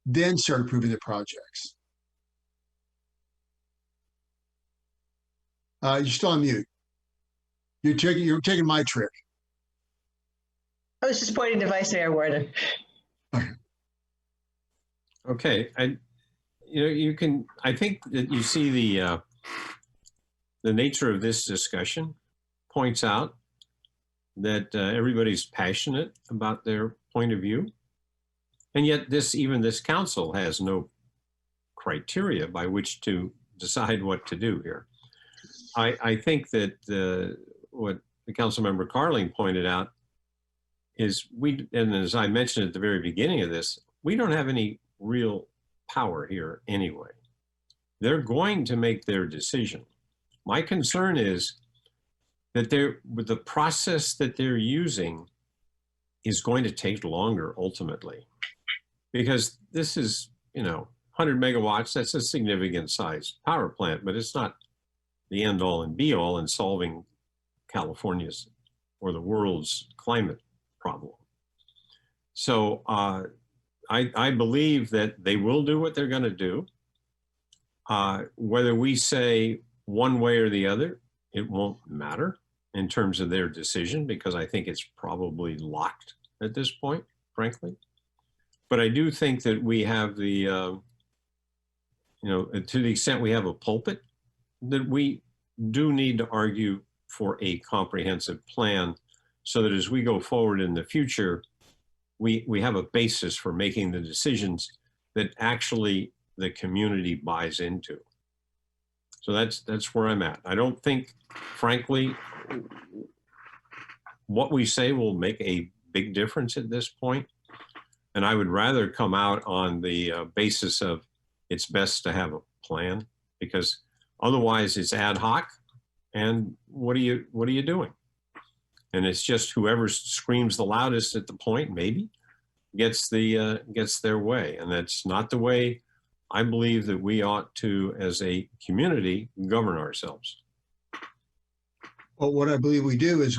then start approving the projects. You're still on mute. You're taking my trick. I was just pointing to Vice Mayor Warden. Okay, I think that you see the nature of this discussion points out that everybody's passionate about their point of view. And yet even this council has no criteria by which to decide what to do here. I think that what the Councilmember Carling pointed out is and as I mentioned at the very beginning of this, we don't have any real power here anyway. They're going to make their decision. My concern is that with the process that they're using is going to take longer ultimately, because this is, 100 megawatts, that's a significant size power plant, but it's not the end all and be all in solving California's or the world's climate problem. So I believe that they will do what they're going to do. Whether we say one way or the other, it won't matter in terms of their decision, because I think it's probably locked at this point, frankly. But I do think that we have the, to the extent we have a pulpit, that we do need to argue for a comprehensive plan so that as we go forward in the future, we have a basis for making the decisions that actually the community buys into. So that's where I'm at. I don't think, frankly, what we say will make a big difference at this point. And I would rather come out on the basis of it's best to have a plan, because otherwise it's ad hoc. And what are you doing? And it's just whoever screams the loudest at the point maybe gets their way. And that's not the way I believe that we ought to, as a community, govern ourselves. Well, what I believe we do is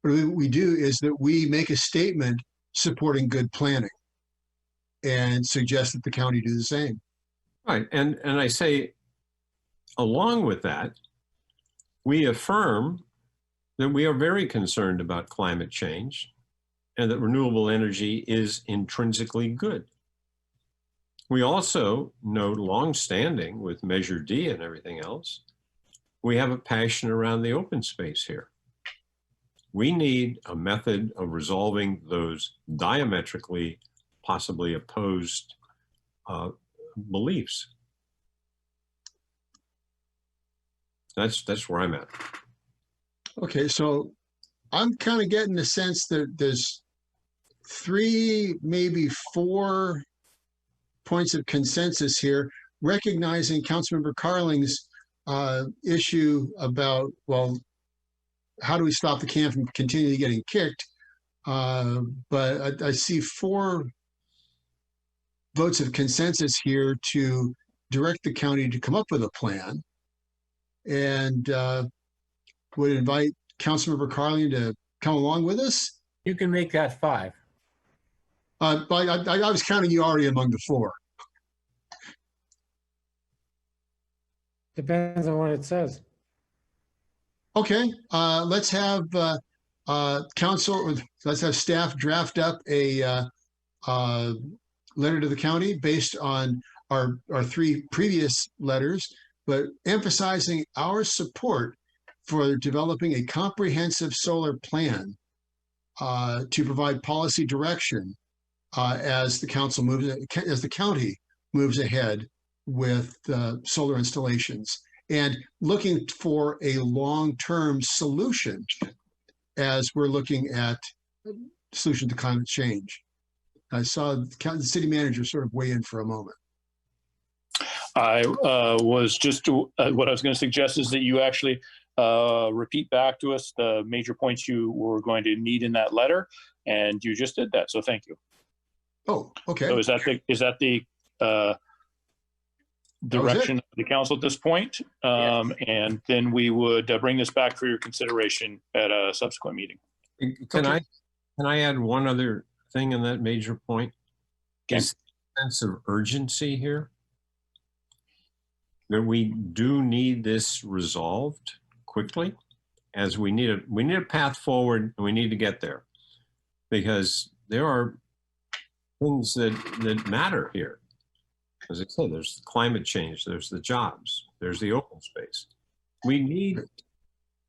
that we make a statement supporting good planning and suggest that the county do the same. Right, and I say, along with that, we affirm that we are very concerned about climate change and that renewable energy is intrinsically good. We also note, long-standing with Measure D and everything else, we have a passion around the open space here. We need a method of resolving those diametrically, possibly opposed beliefs. That's where I'm at. Okay, so I'm kind of getting the sense that there's 3, maybe 4 points of consensus here, recognizing Councilmember Carling's issue about, well, how do we stop the can from continually getting kicked? But I see 4 votes of consensus here to direct the county to come up with a plan, and would invite Councilmember Carling to come along with us. You can make that 5. But I was counting you already among the 4. Depends on what it says. Okay, let's have council, let's have staff draft up a letter to the county based on our 3 previous letters, but emphasizing our support for developing a comprehensive solar plan to provide policy direction as the council moves, as the county moves ahead with solar installations, and looking for a long-term solution as we're looking at solution to climate change. I saw the city manager sort of weigh in for a moment. I was just, what I was going to suggest is that you actually repeat back to us the major points you were going to need in that letter, and you just did that, so thank you. Oh, okay. So is that the direction of the council at this point? Yes. And then we would bring this back for your consideration at a subsequent meeting. Can I add one other thing in that major point? Okay. Is the sense of urgency here, that we do need this resolved quickly, as we need a path forward, and we need to get there, because there are things that matter here. As I said, there's climate change, there's the jobs, there's the open space. We need to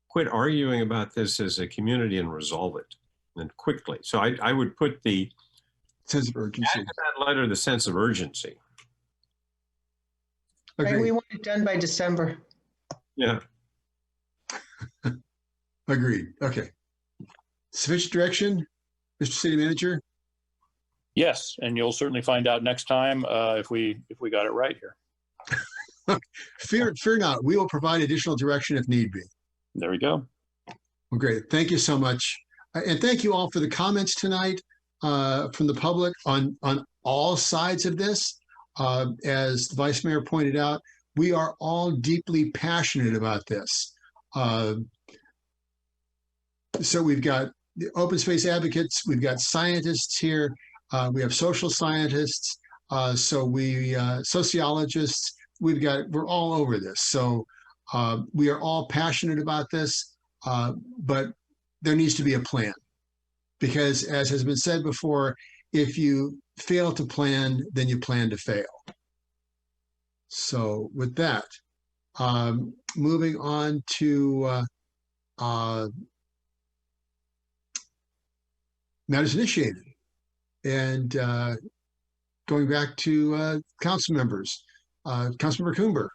quit arguing about this as a community and resolve it, and quickly. So I would put the sense of urgency. Add to that letter the sense of urgency. Right, we want it done by December. Yeah. Agreed. Okay. Sufficient direction, Mr. City Manager? Yes, and you'll certainly find out next time if we got it right here. Fear not. We will provide additional direction if need be. There we go. Well, great. Thank you so much. And thank you all for the comments tonight from the public on all sides of this. As the Vice Mayor pointed out, we are all deeply passionate about this. So we've got the open space advocates, we've got scientists here, we have social scientists, sociologists, we're all over this. So we are all passionate about this, but there needs to be a plan. Because as has been said before, if you fail to plan, then you plan to fail. So with that, moving on to matters initiated, and going back to council members, Councilmember Coomber.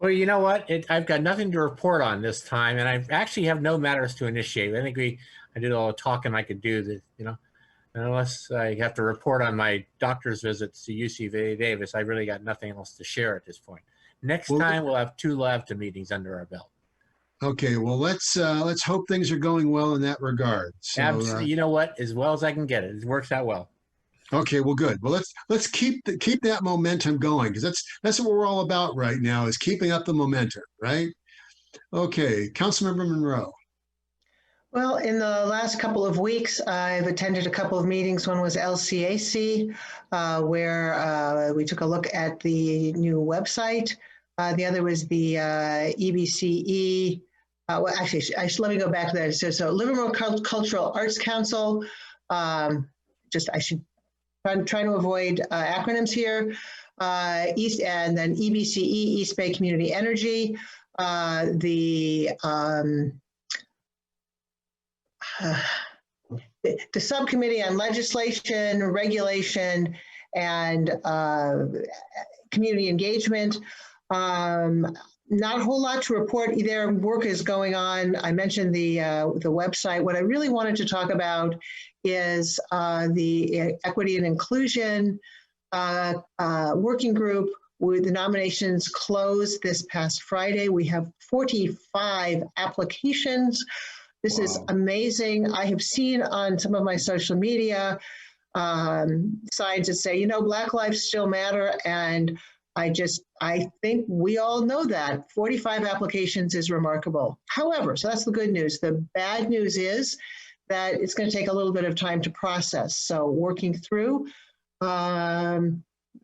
Well, you know what? I've got nothing to report on this time, and I actually have no matters to initiate. I think I did all the talking I could do. That, you know, unless I have to report on my doctor's visits to UC Davis, I really got nothing else to share at this point. Next time we'll have 2 LAVTA meetings under our belt. Okay, well let's hope things are going well in that regard. So, absolutely, you know what? As well as I can get it. It works out well. Okay, well, good. Well, let's keep that momentum going, because that's what we're all about right now, is keeping up the momentum, right? Okay, Councilmember Monroe. Well, in the last couple of weeks, I've attended a couple of meetings. One was LCAC, where we took a look at the new website. The other was the EBCE. Well, actually, let me go back to that. So Livermore Cultural Arts Council. I'm trying to avoid acronyms here. East, and then EBCE, East Bay Community Energy. The subcommittee on legislation, regulation, and community engagement. Not a whole lot to report. Their work is going on. I mentioned the website. What I really wanted to talk about is the equity and inclusion working group. The nominations closed this past Friday. We have 45 applications. This is amazing. I have seen on some of my social media signs that say, you know, Black lives still matter. And I think we all know that 45 applications is remarkable. However, so that's the good news. The bad news is that it's going to take a little bit of time to process. So working through,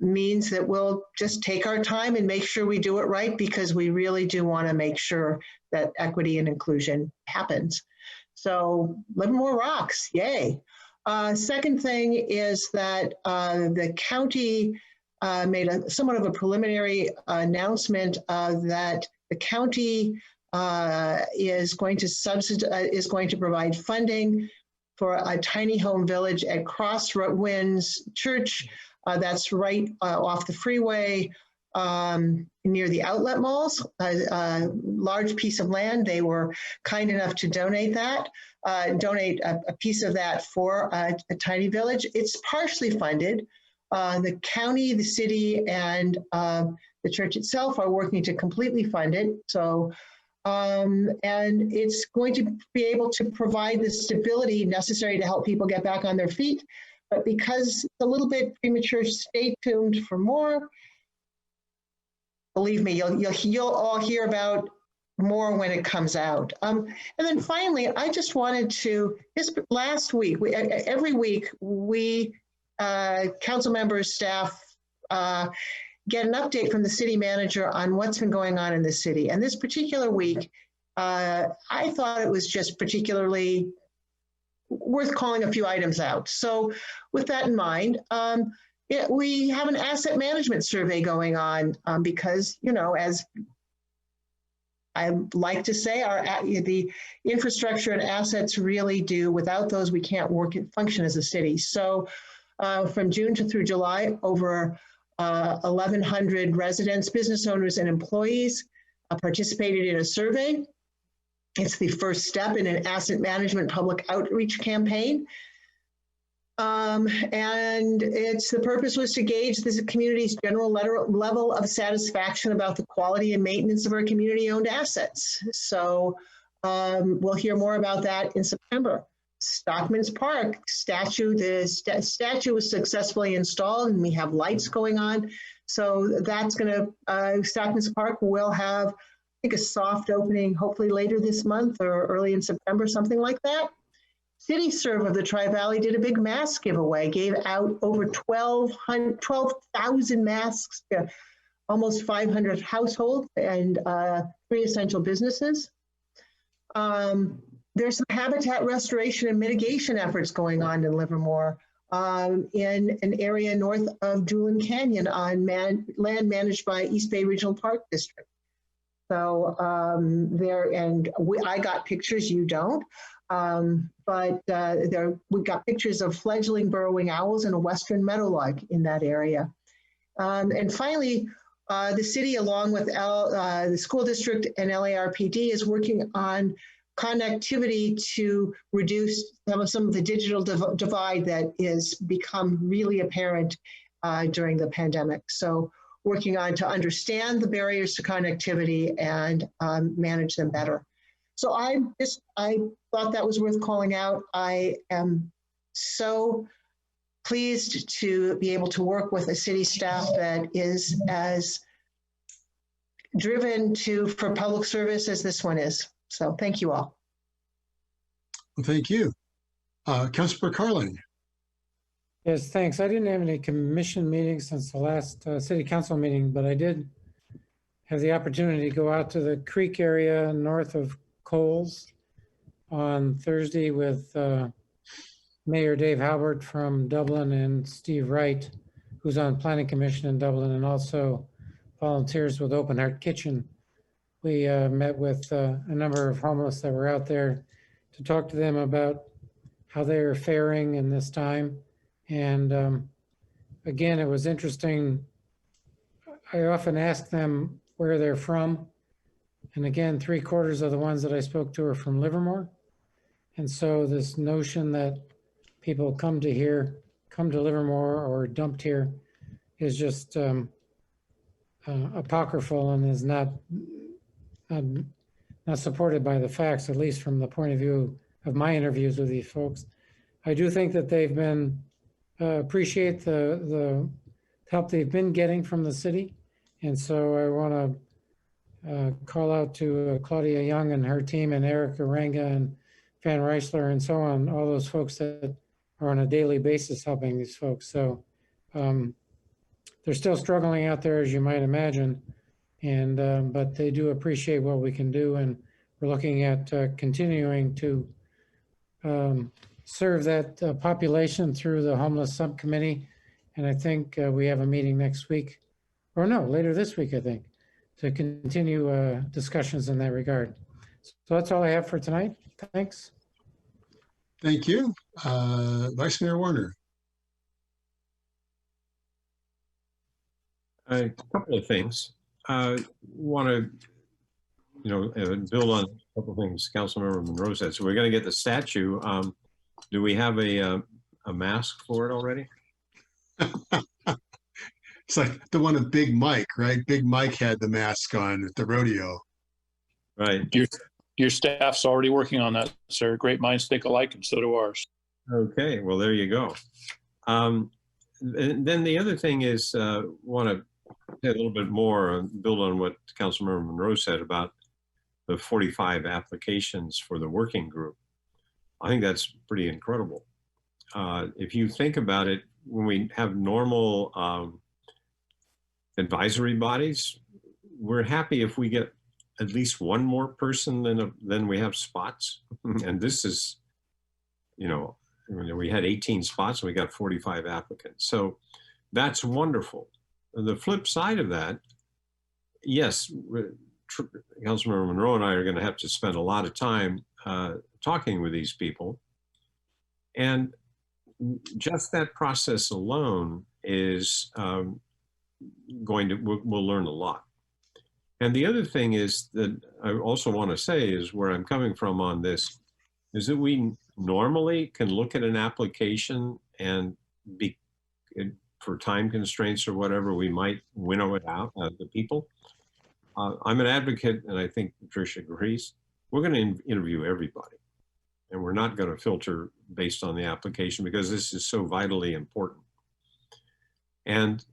means that we'll just take our time and make sure we do it right, because we really do want to make sure that equity and inclusion happens. So Livermore rocks, yay. Second thing is that the county made somewhat of a preliminary announcement that the county is going to provide funding for a tiny home village at Crosswinds Church. That's right off the freeway near the outlet malls, a large piece of land. They were kind enough to donate that, donate a piece of that for a tiny village. It's partially funded. The county, the city, and the church itself are working to completely fund it. So, and it's going to be able to provide the stability necessary to help people get back on their feet. But because it's a little bit premature, stay tuned for more. Believe me, you'll all hear about more when it comes out. And then finally, I just wanted to, this last week, every week, we, council members, staff, get an update from the city manager on what's been going on in the city. And this particular week, I thought it was just particularly worth calling a few items out. So with that in mind, we have an asset management survey going on because, you know, as I like to say, the infrastructure and assets really do, without those, we can't work and function as a city. So from June through July, over 1,100 residents, business owners, and employees participated in a survey. It's the first step in an asset management public outreach campaign. And the purpose was to gauge the community's general level of satisfaction about the quality and maintenance of our community-owned assets. So we'll hear more about that in September. Stockman's Park statue, the statue was successfully installed, and we have lights going on. So that's gonna, Stockman's Park will have, I think, a soft opening, hopefully later this month or early in September, something like that. CityServe of the Tri-Valley did a big mask giveaway, gave out over 12,000 masks to almost 500 households and 3 essential businesses. There's some habitat restoration and mitigation efforts going on in Livermore in an area north of Doolin Canyon on land managed by East Bay Regional Park District. So I got pictures, you don't. But we got pictures of fledgling burrowing owls and a western meadowlark in that area. And finally, the city, along with the school district and LARPD, is working on connectivity to reduce some of the digital divide that is become really apparent during the pandemic. So working on to understand the barriers to connectivity and manage them better. So I thought that was worth calling out. I am so pleased to be able to work with a city staff that is as driven for public service as this one is. So thank you all. Well, thank you. Councilor Carlin. Yes, thanks. I didn't have any commission meetings since the last city council meeting, but I did have the opportunity to go out to the creek area north of Coles on Thursday with Mayor Dave Halbert from Dublin and Steve Wright, who's on Planning Commission in Dublin and also volunteers with Open Heart Kitchen. We met with a number of homeless that were out there to talk to them about how they are faring in this time. And again, it was interesting. I often ask them where they're from. And again, 3/4 of the ones that I spoke to are from Livermore. And so this notion that people come to Livermore or dumped here is just apocryphal and is not supported by the facts, at least from the point of view of my interviews with these folks. I do think that they've been, appreciate the help they've been getting from the city. And so I want to call out to Claudia Young and her team and Eric Arenga and Van Reisler and so on, all those folks that are on a daily basis helping these folks. So they're still struggling out there, as you might imagine. And but they do appreciate what we can do, and we're looking at continuing to serve that population through the homeless subcommittee. And I think we have a meeting next week, or no, later this week, I think, to continue discussions in that regard. So that's all I have for tonight. Thanks. Thank you. Vice Mayor Warner. A couple of things. Want to, build on a couple of things Councilmember Monroe said. So we're going to get the statue. Do we have a mask for it already? It's like the one of Big Mike, right? Big Mike had the mask on at the rodeo. Right. Your staff's already working on that, sir. Great minds think alike, and so do ours. Okay, well, there you go. And then the other thing is, want to say a little bit more, build on what Councilmember Monroe said about the 45 applications for the working group. I think that's pretty incredible. If you think about it, when we have normal advisory bodies, we're happy if we get at least one more person than we have spots. And this is, we had 18 spots and we got 45 applicants. So that's wonderful. The flip side of that, yes, Councilmember Monroe and I are going to have to spend a lot of time talking with these people. And just that process alone is we'll learn a lot. And the other thing is that I also want to say is where I'm coming from on this is that we normally can look at an application and for time constraints or whatever, we might winnow it out the people. I'm an advocate, and I think Patricia agrees. We're going to interview everybody, and we're not going to filter based on the application because this is so vitally important. And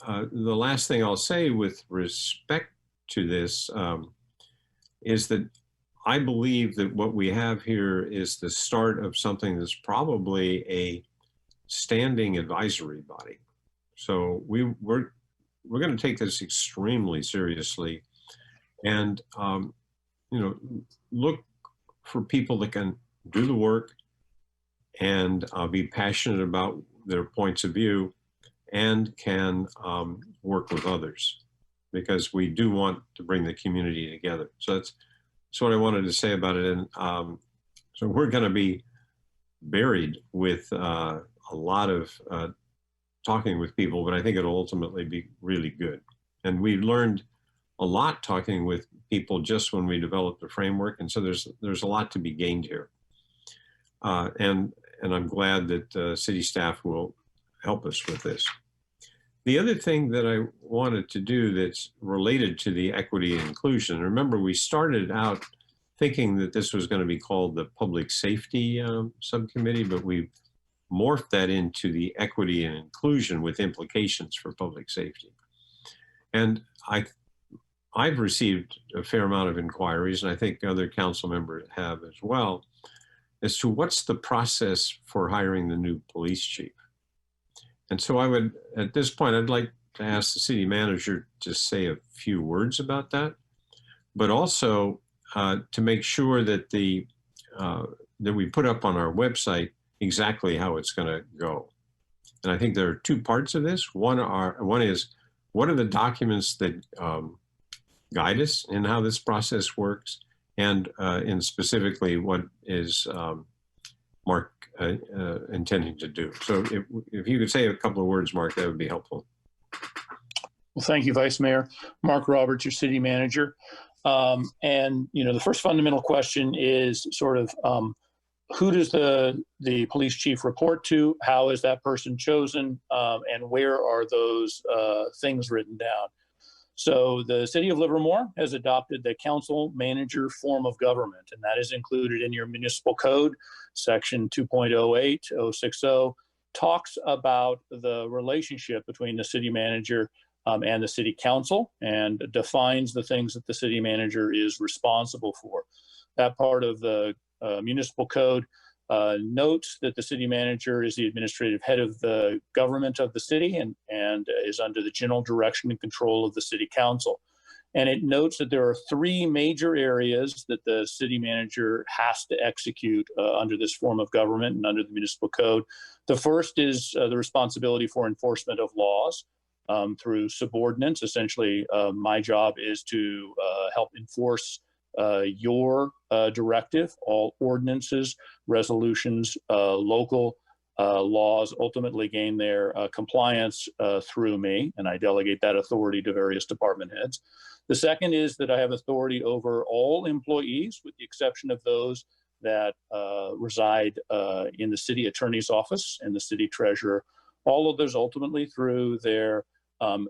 the last thing I'll say with respect to this is that I believe that what we have here is the start of something that's probably a standing advisory body. So we're going to take this extremely seriously, and look for people that can do the work and be passionate about their points of view and can work with others, because we do want to bring the community together. So that's what I wanted to say about it. And so we're going to be buried with a lot of talking with people, but I think it'll ultimately be really good. And we learned a lot talking with people just when we developed the framework. And so there's a lot to be gained here. And I'm glad that city staff will help us with this. The other thing that I wanted to do that's related to the equity and inclusion, remember we started out thinking that this was going to be called the Public Safety Subcommittee, but we've morphed that into the equity and inclusion with implications for public safety. And I've received a fair amount of inquiries, and I think other council members have as well, as to what's the process for hiring the new police chief. And so I would, at this point, I'd like to ask the city manager to say a few words about that, but also to make sure that that we put up on our website exactly how it's going to go. And I think there are two parts of this. One is, what are the documents that guide us in how this process works? And in specifically, what is Mark intending to do? So if you could say a couple of words, Mark, that would be helpful. Well, thank you, Vice Mayor. Mark Roberts, your city manager. And the first fundamental question is sort of, who does the police chief report to? How is that person chosen? And where are those things written down? So the city of Livermore has adopted the council manager form of government, and that is included in your municipal code. Section 2.08.060 talks about the relationship between the city manager and the city council, and defines the things that the city manager is responsible for. That part of the municipal code notes that the city manager is the administrative head of the government of the city and is under the general direction and control of the city council. And it notes that there are three major areas that the city manager has to execute under this form of government and under the municipal code. The first is the responsibility for enforcement of laws through subordinates. Essentially, my job is to help enforce your directive. All ordinances, resolutions, local laws ultimately gain their compliance through me, and I delegate that authority to various department heads. The second is that I have authority over all employees, with the exception of those that reside in the city attorney's office and the city treasurer. All of those ultimately through their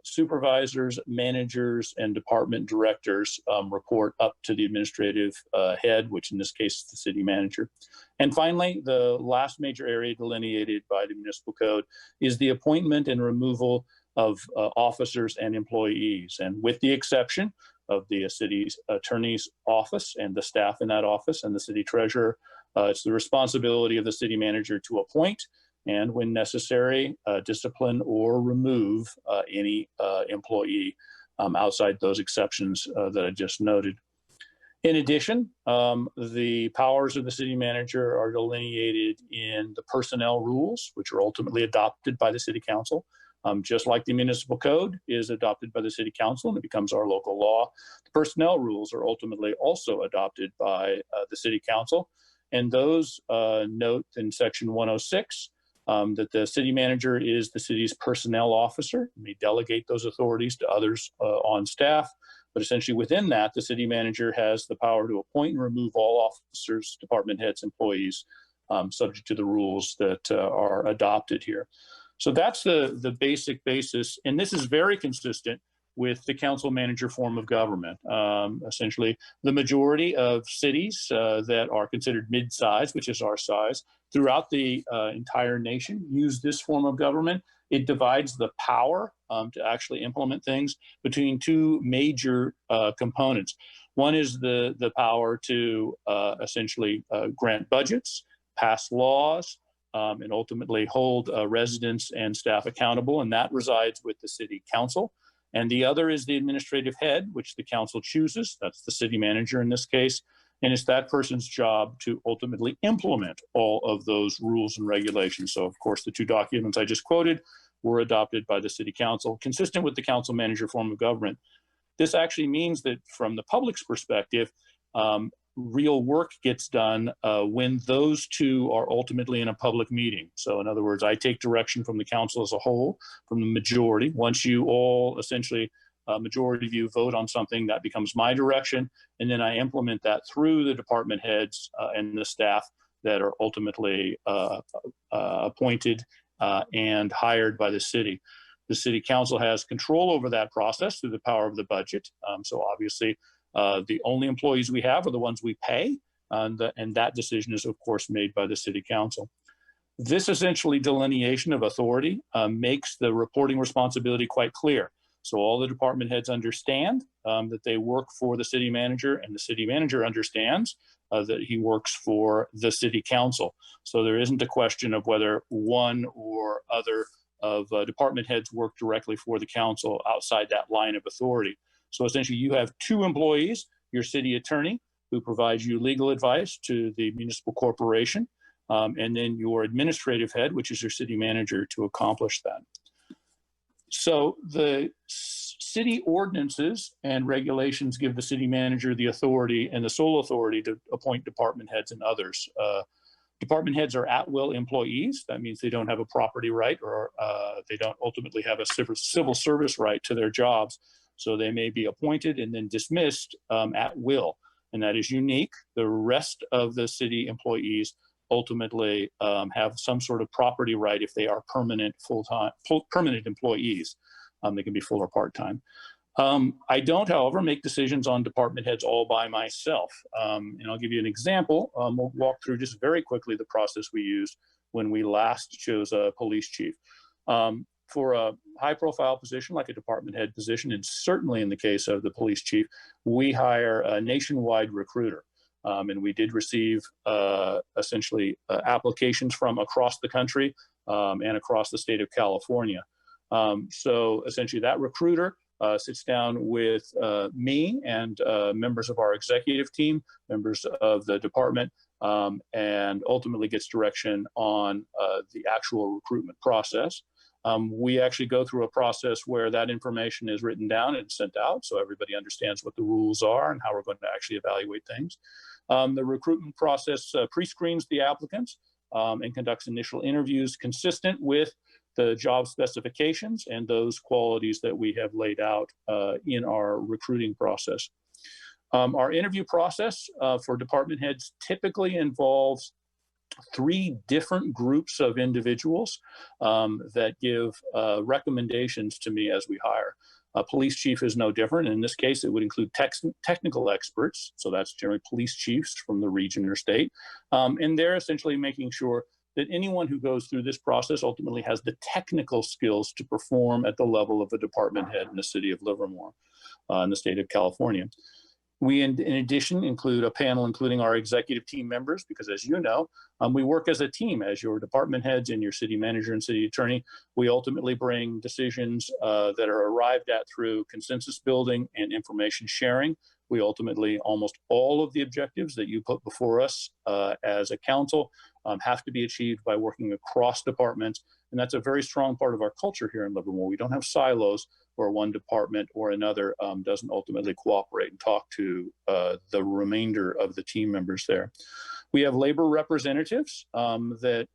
supervisors, managers, and department directors report up to the administrative head, which in this case is the city manager. And finally, the last major area delineated by the municipal code is the appointment and removal of officers and employees. And with the exception of the city's attorney's office and the staff in that office and the city treasurer, it's the responsibility of the city manager to appoint and, when necessary, discipline or remove any employee outside those exceptions that I just noted. In addition, the powers of the city manager are delineated in the personnel rules, which are ultimately adopted by the city council. Just like the municipal code is adopted by the city council and it becomes our local law, the personnel rules are ultimately also adopted by the city council. And those note in section 106 that the city manager is the city's personnel officer, may delegate those authorities to others on staff. But essentially within that, the city manager has the power to appoint and remove all officers, department heads, employees, subject to the rules that are adopted here. So that's the basic basis. And this is very consistent with the council manager form of government. Essentially, the majority of cities that are considered mid-size, which is our size, throughout the entire nation use this form of government. It divides the power to actually implement things between two major components. One is the power to essentially grant budgets, pass laws, and ultimately hold residents and staff accountable, and that resides with the city council. And the other is the administrative head, which the council chooses. That's the city manager in this case. And it's that person's job to ultimately implement all of those rules and regulations. So, of course, the two documents I just quoted were adopted by the city council, consistent with the council manager form of government. This actually means that from the public's perspective, real work gets done when those two are ultimately in a public meeting. So in other words, I take direction from the council as a whole, from the majority. Once you all essentially, majority of you vote on something, that becomes my direction. And then I implement that through the department heads and the staff that are ultimately appointed and hired by the city. The city council has control over that process through the power of the budget. So obviously, the only employees we have are the ones we pay, and that decision is, of course, made by the city council. This essentially delineation of authority makes the reporting responsibility quite clear. So all the department heads understand that they work for the city manager, and the city manager understands that he works for the city council. So there isn't a question of whether one or other of department heads work directly for the council outside that line of authority. So essentially you have two employees, your city attorney, who provides you legal advice to the municipal corporation, and then your administrative head, which is your city manager, to accomplish that. So the city ordinances and regulations give the city manager the authority and the sole authority to appoint department heads and others. Department heads are at-will employees. That means they don't have a property right, or they don't ultimately have a civil service right to their jobs. So they may be appointed and then dismissed at will, and that is unique. The rest of the city employees ultimately have some sort of property right if they are permanent, full-time, permanent employees. They can be full or part-time. I don't, however, make decisions on department heads all by myself. And I'll give you an example. We'll walk through just very quickly the process we used when we last chose a police chief. For a high-profile position like a department head position, and certainly in the case of the police chief, we hire a nationwide recruiter. And we did receive essentially applications from across the country and across the state of California. So essentially that recruiter sits down with me and members of our executive team, members of the department, and ultimately gets direction on the actual recruitment process. We actually go through a process where that information is written down and sent out so everybody understands what the rules are and how we're going to actually evaluate things. The recruitment process pre-screens the applicants and conducts initial interviews consistent with the job specifications and those qualities that we have laid out in our recruiting process. Our interview process for department heads typically involves 3 different groups of individuals that give recommendations to me as we hire. A police chief is no different. In this case, it would include technical experts. So that's generally police chiefs from the region or state. And they're essentially making sure that anyone who goes through this process ultimately has the technical skills to perform at the level of a department head in the city of Livermore, in the state of California. We, in addition, include a panel including our executive team members, because as you know, we work as a team. As your department heads and your city manager and city attorney, we ultimately bring decisions that are arrived at through consensus building and information sharing. We ultimately, almost all of the objectives that you put before us as a council have to be achieved by working across departments. And that's a very strong part of our culture here in Livermore. We don't have silos where one department or another doesn't ultimately cooperate and talk to the remainder of the team members there. We have labor representatives that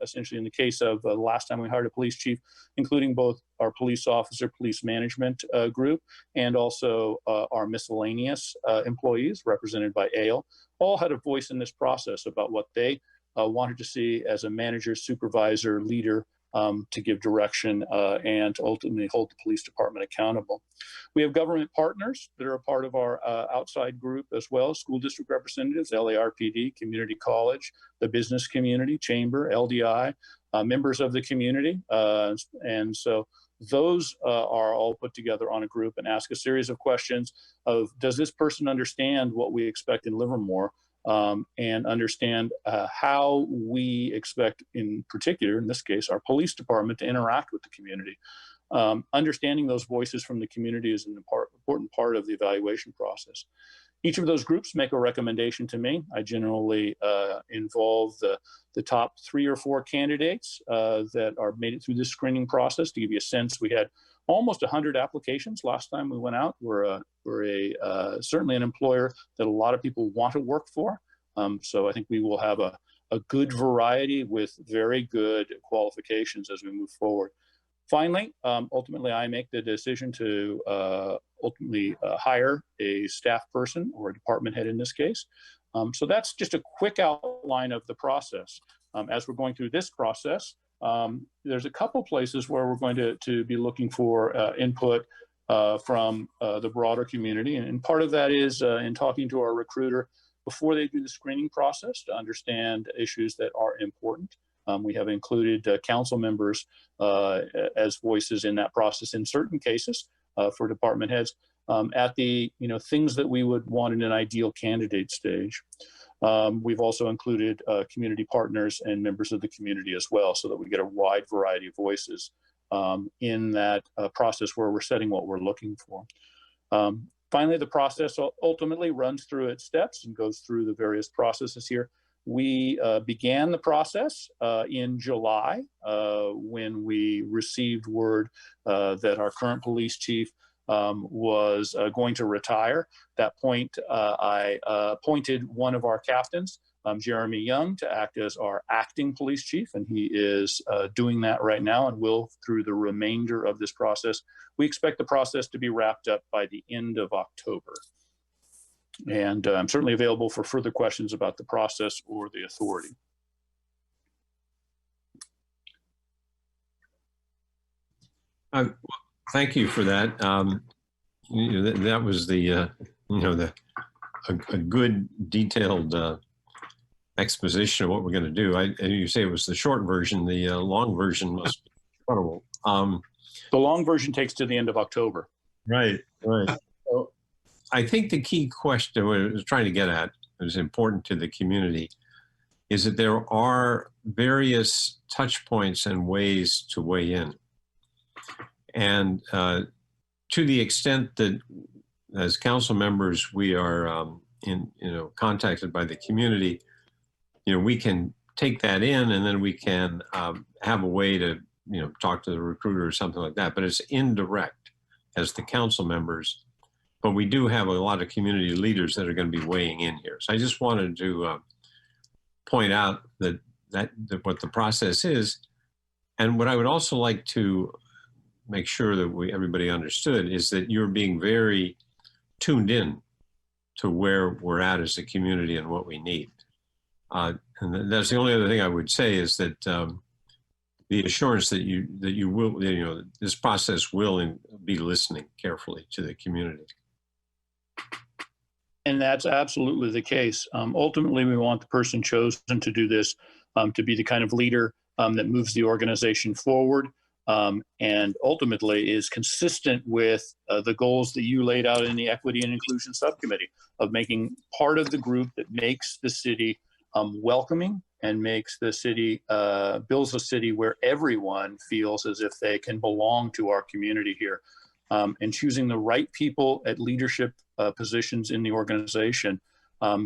essentially in the case of the last time we hired a police chief, including both our police officer, police management group, and also our miscellaneous employees represented by ALE, all had a voice in this process about what they wanted to see as a manager, supervisor, leader to give direction and to ultimately hold the police department accountable. We have government partners that are a part of our outside group as well, school district representatives, LARPD, community college, the business community, chamber, LDI, members of the community. And so those are all put together on a group and ask a series of questions of, does this person understand what we expect in Livermore? And understand how we expect, in particular, in this case, our police department to interact with the community. Understanding those voices from the community is an important part of the evaluation process. Each of those groups make a recommendation to me. I generally involve the top 3 or 4 candidates that are made it through this screening process. To give you a sense, we had almost 100 applications last time we went out. We're certainly an employer that a lot of people want to work for. So I think we will have a good variety with very good qualifications as we move forward. Finally, ultimately, I make the decision to ultimately hire a staff person or a department head in this case. So that's just a quick outline of the process. As we're going through this process, there's a couple places where we're going to be looking for input from the broader community. And part of that is in talking to our recruiter before they do the screening process to understand issues that are important. We have included council members as voices in that process in certain cases for department heads at the things that we would want in an ideal candidate stage. We've also included community partners and members of the community as well, so that we get a wide variety of voices in that process where we're setting what we're looking for. Finally, the process ultimately runs through its steps and goes through the various processes here. We began the process in July when we received word that our current police chief was going to retire. At that point, I appointed one of our captains, Jeremy Young, to act as our acting police chief, and he is doing that right now and will through the remainder of this process. We expect the process to be wrapped up by the end of October. And I'm certainly available for further questions about the process or the authority. Thank you for that. That was a good detailed exposition of what we're going to do. And you say it was the short version. The long version must be incredible. The long version takes to the end of October. Right. So I think the key question I was trying to get at is important to the community is that there are various touch points and ways to weigh in. And to the extent that as council members, we are contacted by the community, we can take that in and then we can have a way to, talk to the recruiter or something like that, but it's indirect as the council members. But we do have a lot of community leaders that are going to be weighing in here. So I just wanted to point out that what the process is. And what I would also like to make sure that everybody understood is that you're being very tuned in to where we're at as a community and what we need. And that's the only other thing I would say is that the assurance that you will, this process will be listening carefully to the community. And that's absolutely the case. Ultimately, we want the person chosen to do this to be the kind of leader that moves the organization forward and ultimately is consistent with the goals that you laid out in the Equity and Inclusion Subcommittee of making part of the group that makes the city welcoming and makes the city, builds a city where everyone feels as if they can belong to our community here. And choosing the right people at leadership positions in the organization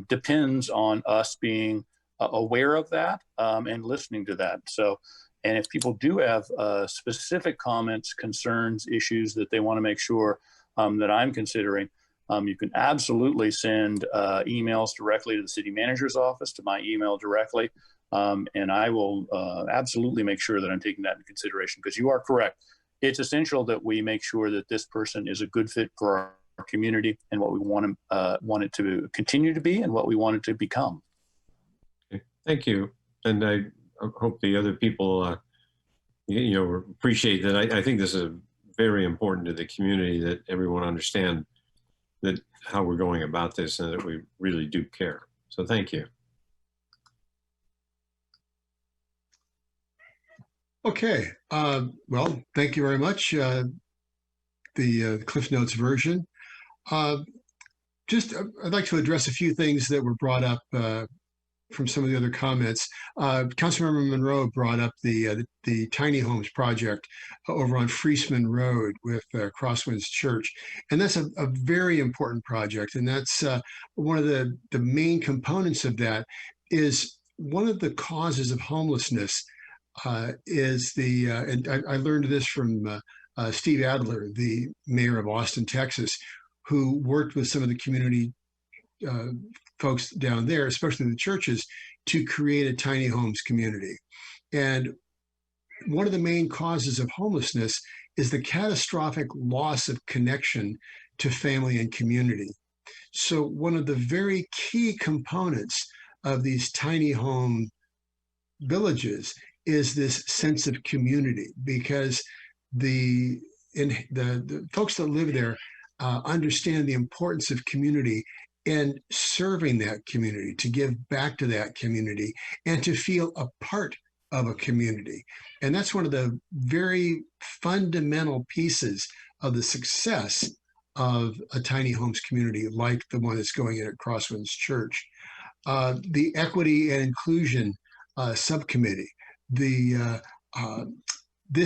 depends on us being aware of that and listening to that. So, and if people do have specific comments, concerns, issues that they want to make sure that I'm considering, you can absolutely send emails directly to the city manager's office, to my email directly, and I will absolutely make sure that I'm taking that into consideration, because you are correct. It's essential that we make sure that this person is a good fit for our community and what we want it to continue to be and what we want it to become. Okay. Thank you. And I hope the other people, appreciate that. I think this is very important to the community that everyone understand that how we're going about this and that we really do care. So thank you. Okay, well, thank you very much. The Cliff Notes version. I'd like to address a few things that were brought up from some of the other comments. Councilmember Monroe brought up the tiny homes project over on Friesman Road with Crosswinds Church. And that's a very important project. And that's one of the main components of that is one of the causes of homelessness is and I learned this from Steve Adler, the mayor of Austin, Texas, who worked with some of the community folks down there, especially the churches, to create a tiny homes community. And one of the main causes of homelessness is the catastrophic loss of connection to family and community. So one of the very key components of these tiny home villages is this sense of community, because the folks that live there understand the importance of community and serving that community, to give back to that community and to feel a part of a community. And that's one of the very fundamental pieces of the success of a tiny homes community like the one that's going in at Crosswinds Church. The Equity and Inclusion Subcommittee, this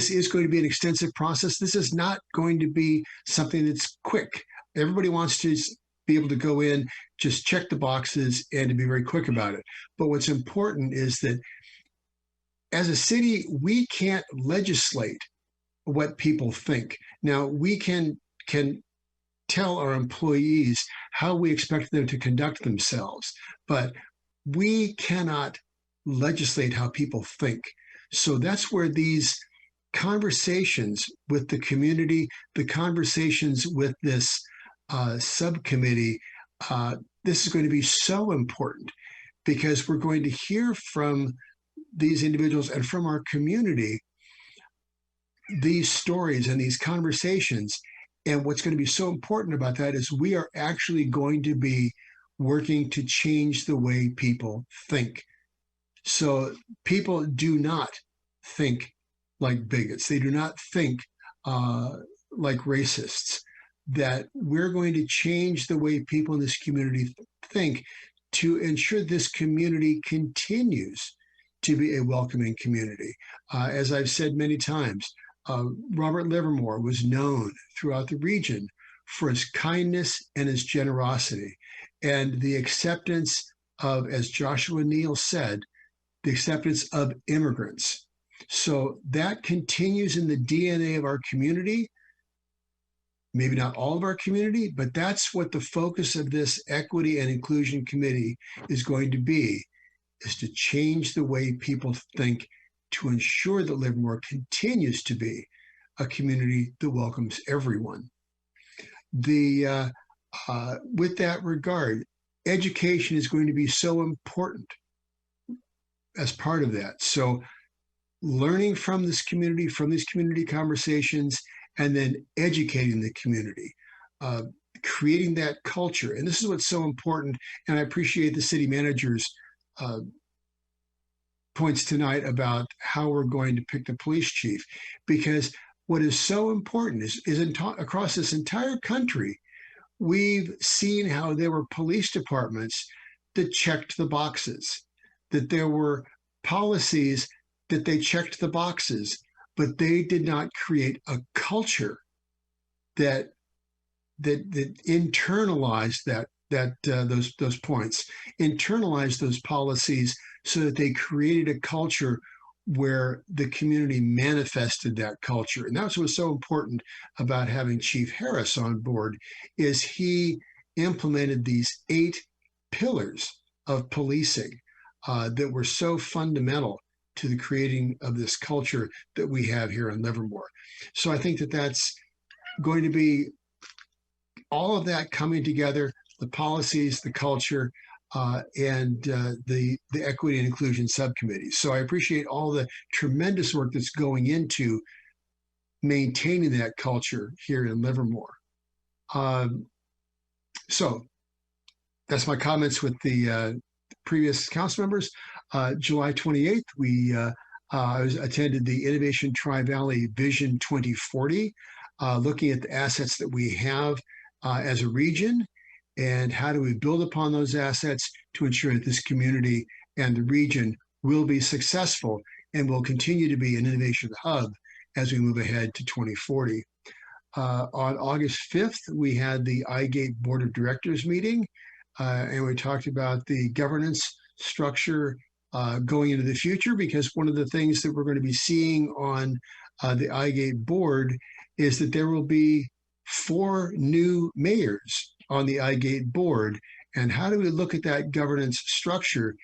is going to be an extensive process. This is not going to be something that's quick. Everybody wants to be able to go in, just check the boxes and to be very quick about it. But what's important is that as a city, we can't legislate what people think. Now, we can tell our employees how we expect them to conduct themselves, but we cannot legislate how people think. So that's where these conversations with the community, the conversations with this subcommittee, this is going to be so important, because we're going to hear from these individuals and from our community these stories and these conversations. And what's going to be so important about that is we are actually going to be working to change the way people think. So people do not think like bigots. They do not think like racists. That we're going to change the way people in this community think to ensure this community continues to be a welcoming community. As I've said many times, Robert Livermore was known throughout the region for his kindness and his generosity, and the acceptance of, as Joshua Neal said, the acceptance of immigrants. So that continues in the DNA of our community. Maybe not all of our community, but that's what the focus of this Equity and Inclusion Committee is going to be, is to change the way people think, to ensure that Livermore continues to be a community that welcomes everyone. With that regard, education is going to be so important as part of that. So learning from this community, from these community conversations, and then educating the community, creating that culture. And this is what's so important. And I appreciate the city manager's points tonight about how we're going to pick the police chief, because what is so important is across this entire country, we've seen how there were police departments that checked the boxes, that there were policies that they checked the boxes, but they did not create a culture that internalized those points, internalized those policies, so that they created a culture where the community manifested that culture. And that's what's so important about having Chief Harris on board, is he implemented these 8 pillars of policing that were so fundamental to the creating of this culture that we have here in Livermore. So I think that that's going to be all of that coming together, the policies, the culture, and the Equity and Inclusion Subcommittee. So I appreciate all the tremendous work that's going into maintaining that culture here in Livermore. So that's my comments with the previous council members. July 28th, I attended the Innovation Tri-Valley Vision 2040, looking at the assets that we have as a region, and how do we build upon those assets to ensure that this community and the region will be successful and will continue to be an innovation hub as we move ahead to 2040. On August 5th, we had the iGate Board of Directors meeting, and we talked about the governance structure going into the future, because one of the things that we're going to be seeing on the iGate board is that there will be 4 new mayors on the iGate board. And how do we look at that governance structure,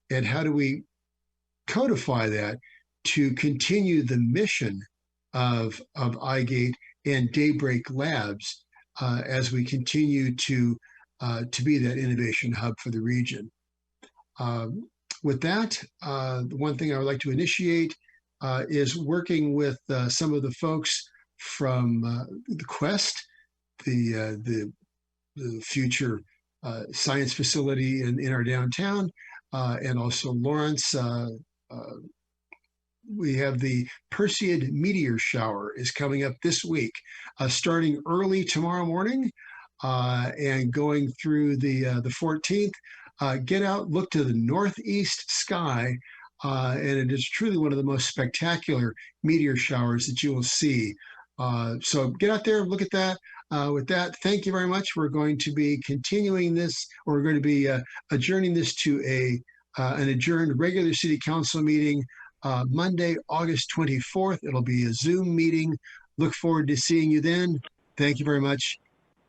and how do we codify that to continue the mission of iGate and Daybreak Labs as we continue to be that innovation hub for the region. With that, the one thing I would like to initiate is working with some of the folks from the Quest, the future science facility in our downtown, and also Lawrence. We have the Perseid meteor shower is coming up this week, starting early tomorrow morning and going through the 14th. Get out, look to the northeast sky, and it is truly one of the most spectacular meteor showers that you will see. So get out there, look at that. With that, thank you very much. We're going to be continuing this, or we're going to be adjourning this to an adjourned regular city council meeting Monday, August 24th. It'll be a Zoom meeting. Look forward to seeing you then. Thank you very much.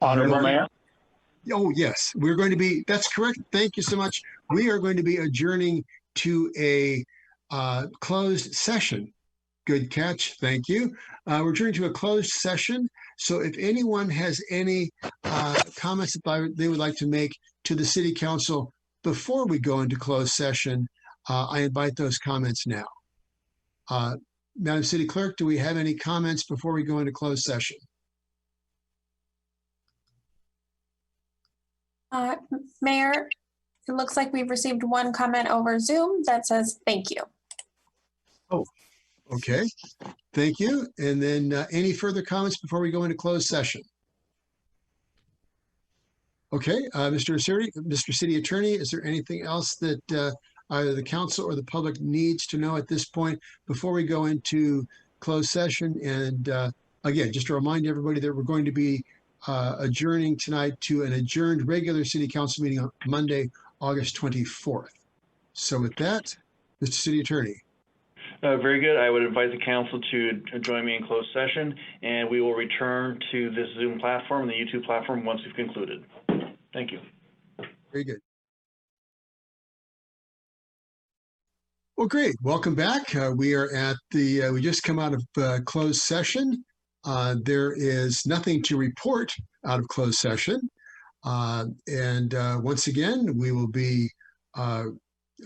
Honorable Mayor. Oh, yes, we're going to be, that's correct. Thank you so much. We are going to be adjourning to a closed session. Good catch. Thank you. We're adjourning to a closed session. So if anyone has any comments that they would like to make to the city council before we go into closed session, I invite those comments now. Madam City Clerk, do we have any comments before we go into closed session? Mayor, it looks like we've received one comment over Zoom that says, thank you. Oh, okay. Thank you. And then any further comments before we go into closed session? Okay, Mr. City Attorney, is there anything else that either the council or the public needs to know at this point before we go into closed session? And again, just to remind everybody that we're going to be adjourning tonight to an adjourned regular city council meeting on Monday, August 24th. So with that, Mr. City Attorney. Very good. I would invite the council to join me in closed session, and we will return to this Zoom platform and the YouTube platform once we've concluded. Thank you. Very good. Well, great. Welcome back. We are at the, we just come out of closed session. There is nothing to report out of closed session. Once again, we will be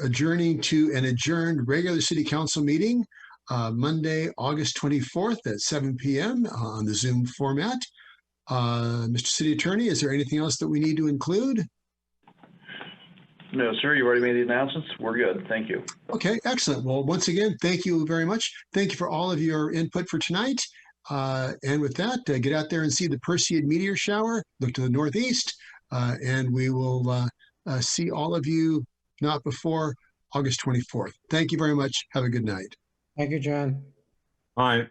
adjourning to an adjourned regular city council meeting Monday, August 24th at 7 p.m. on the Zoom format. Mr. City Attorney, is there anything else that we need to include? No, sir, you already made the announcements. We're good. Thank you. Okay, excellent. Well, once again, thank you very much. Thank you for all of your input for tonight. And with that, get out there and see the Perseid meteor shower. Look to the northeast, and we will see all of you not before August 24th. Thank you very much. Have a good night. Thank you, John. Bye.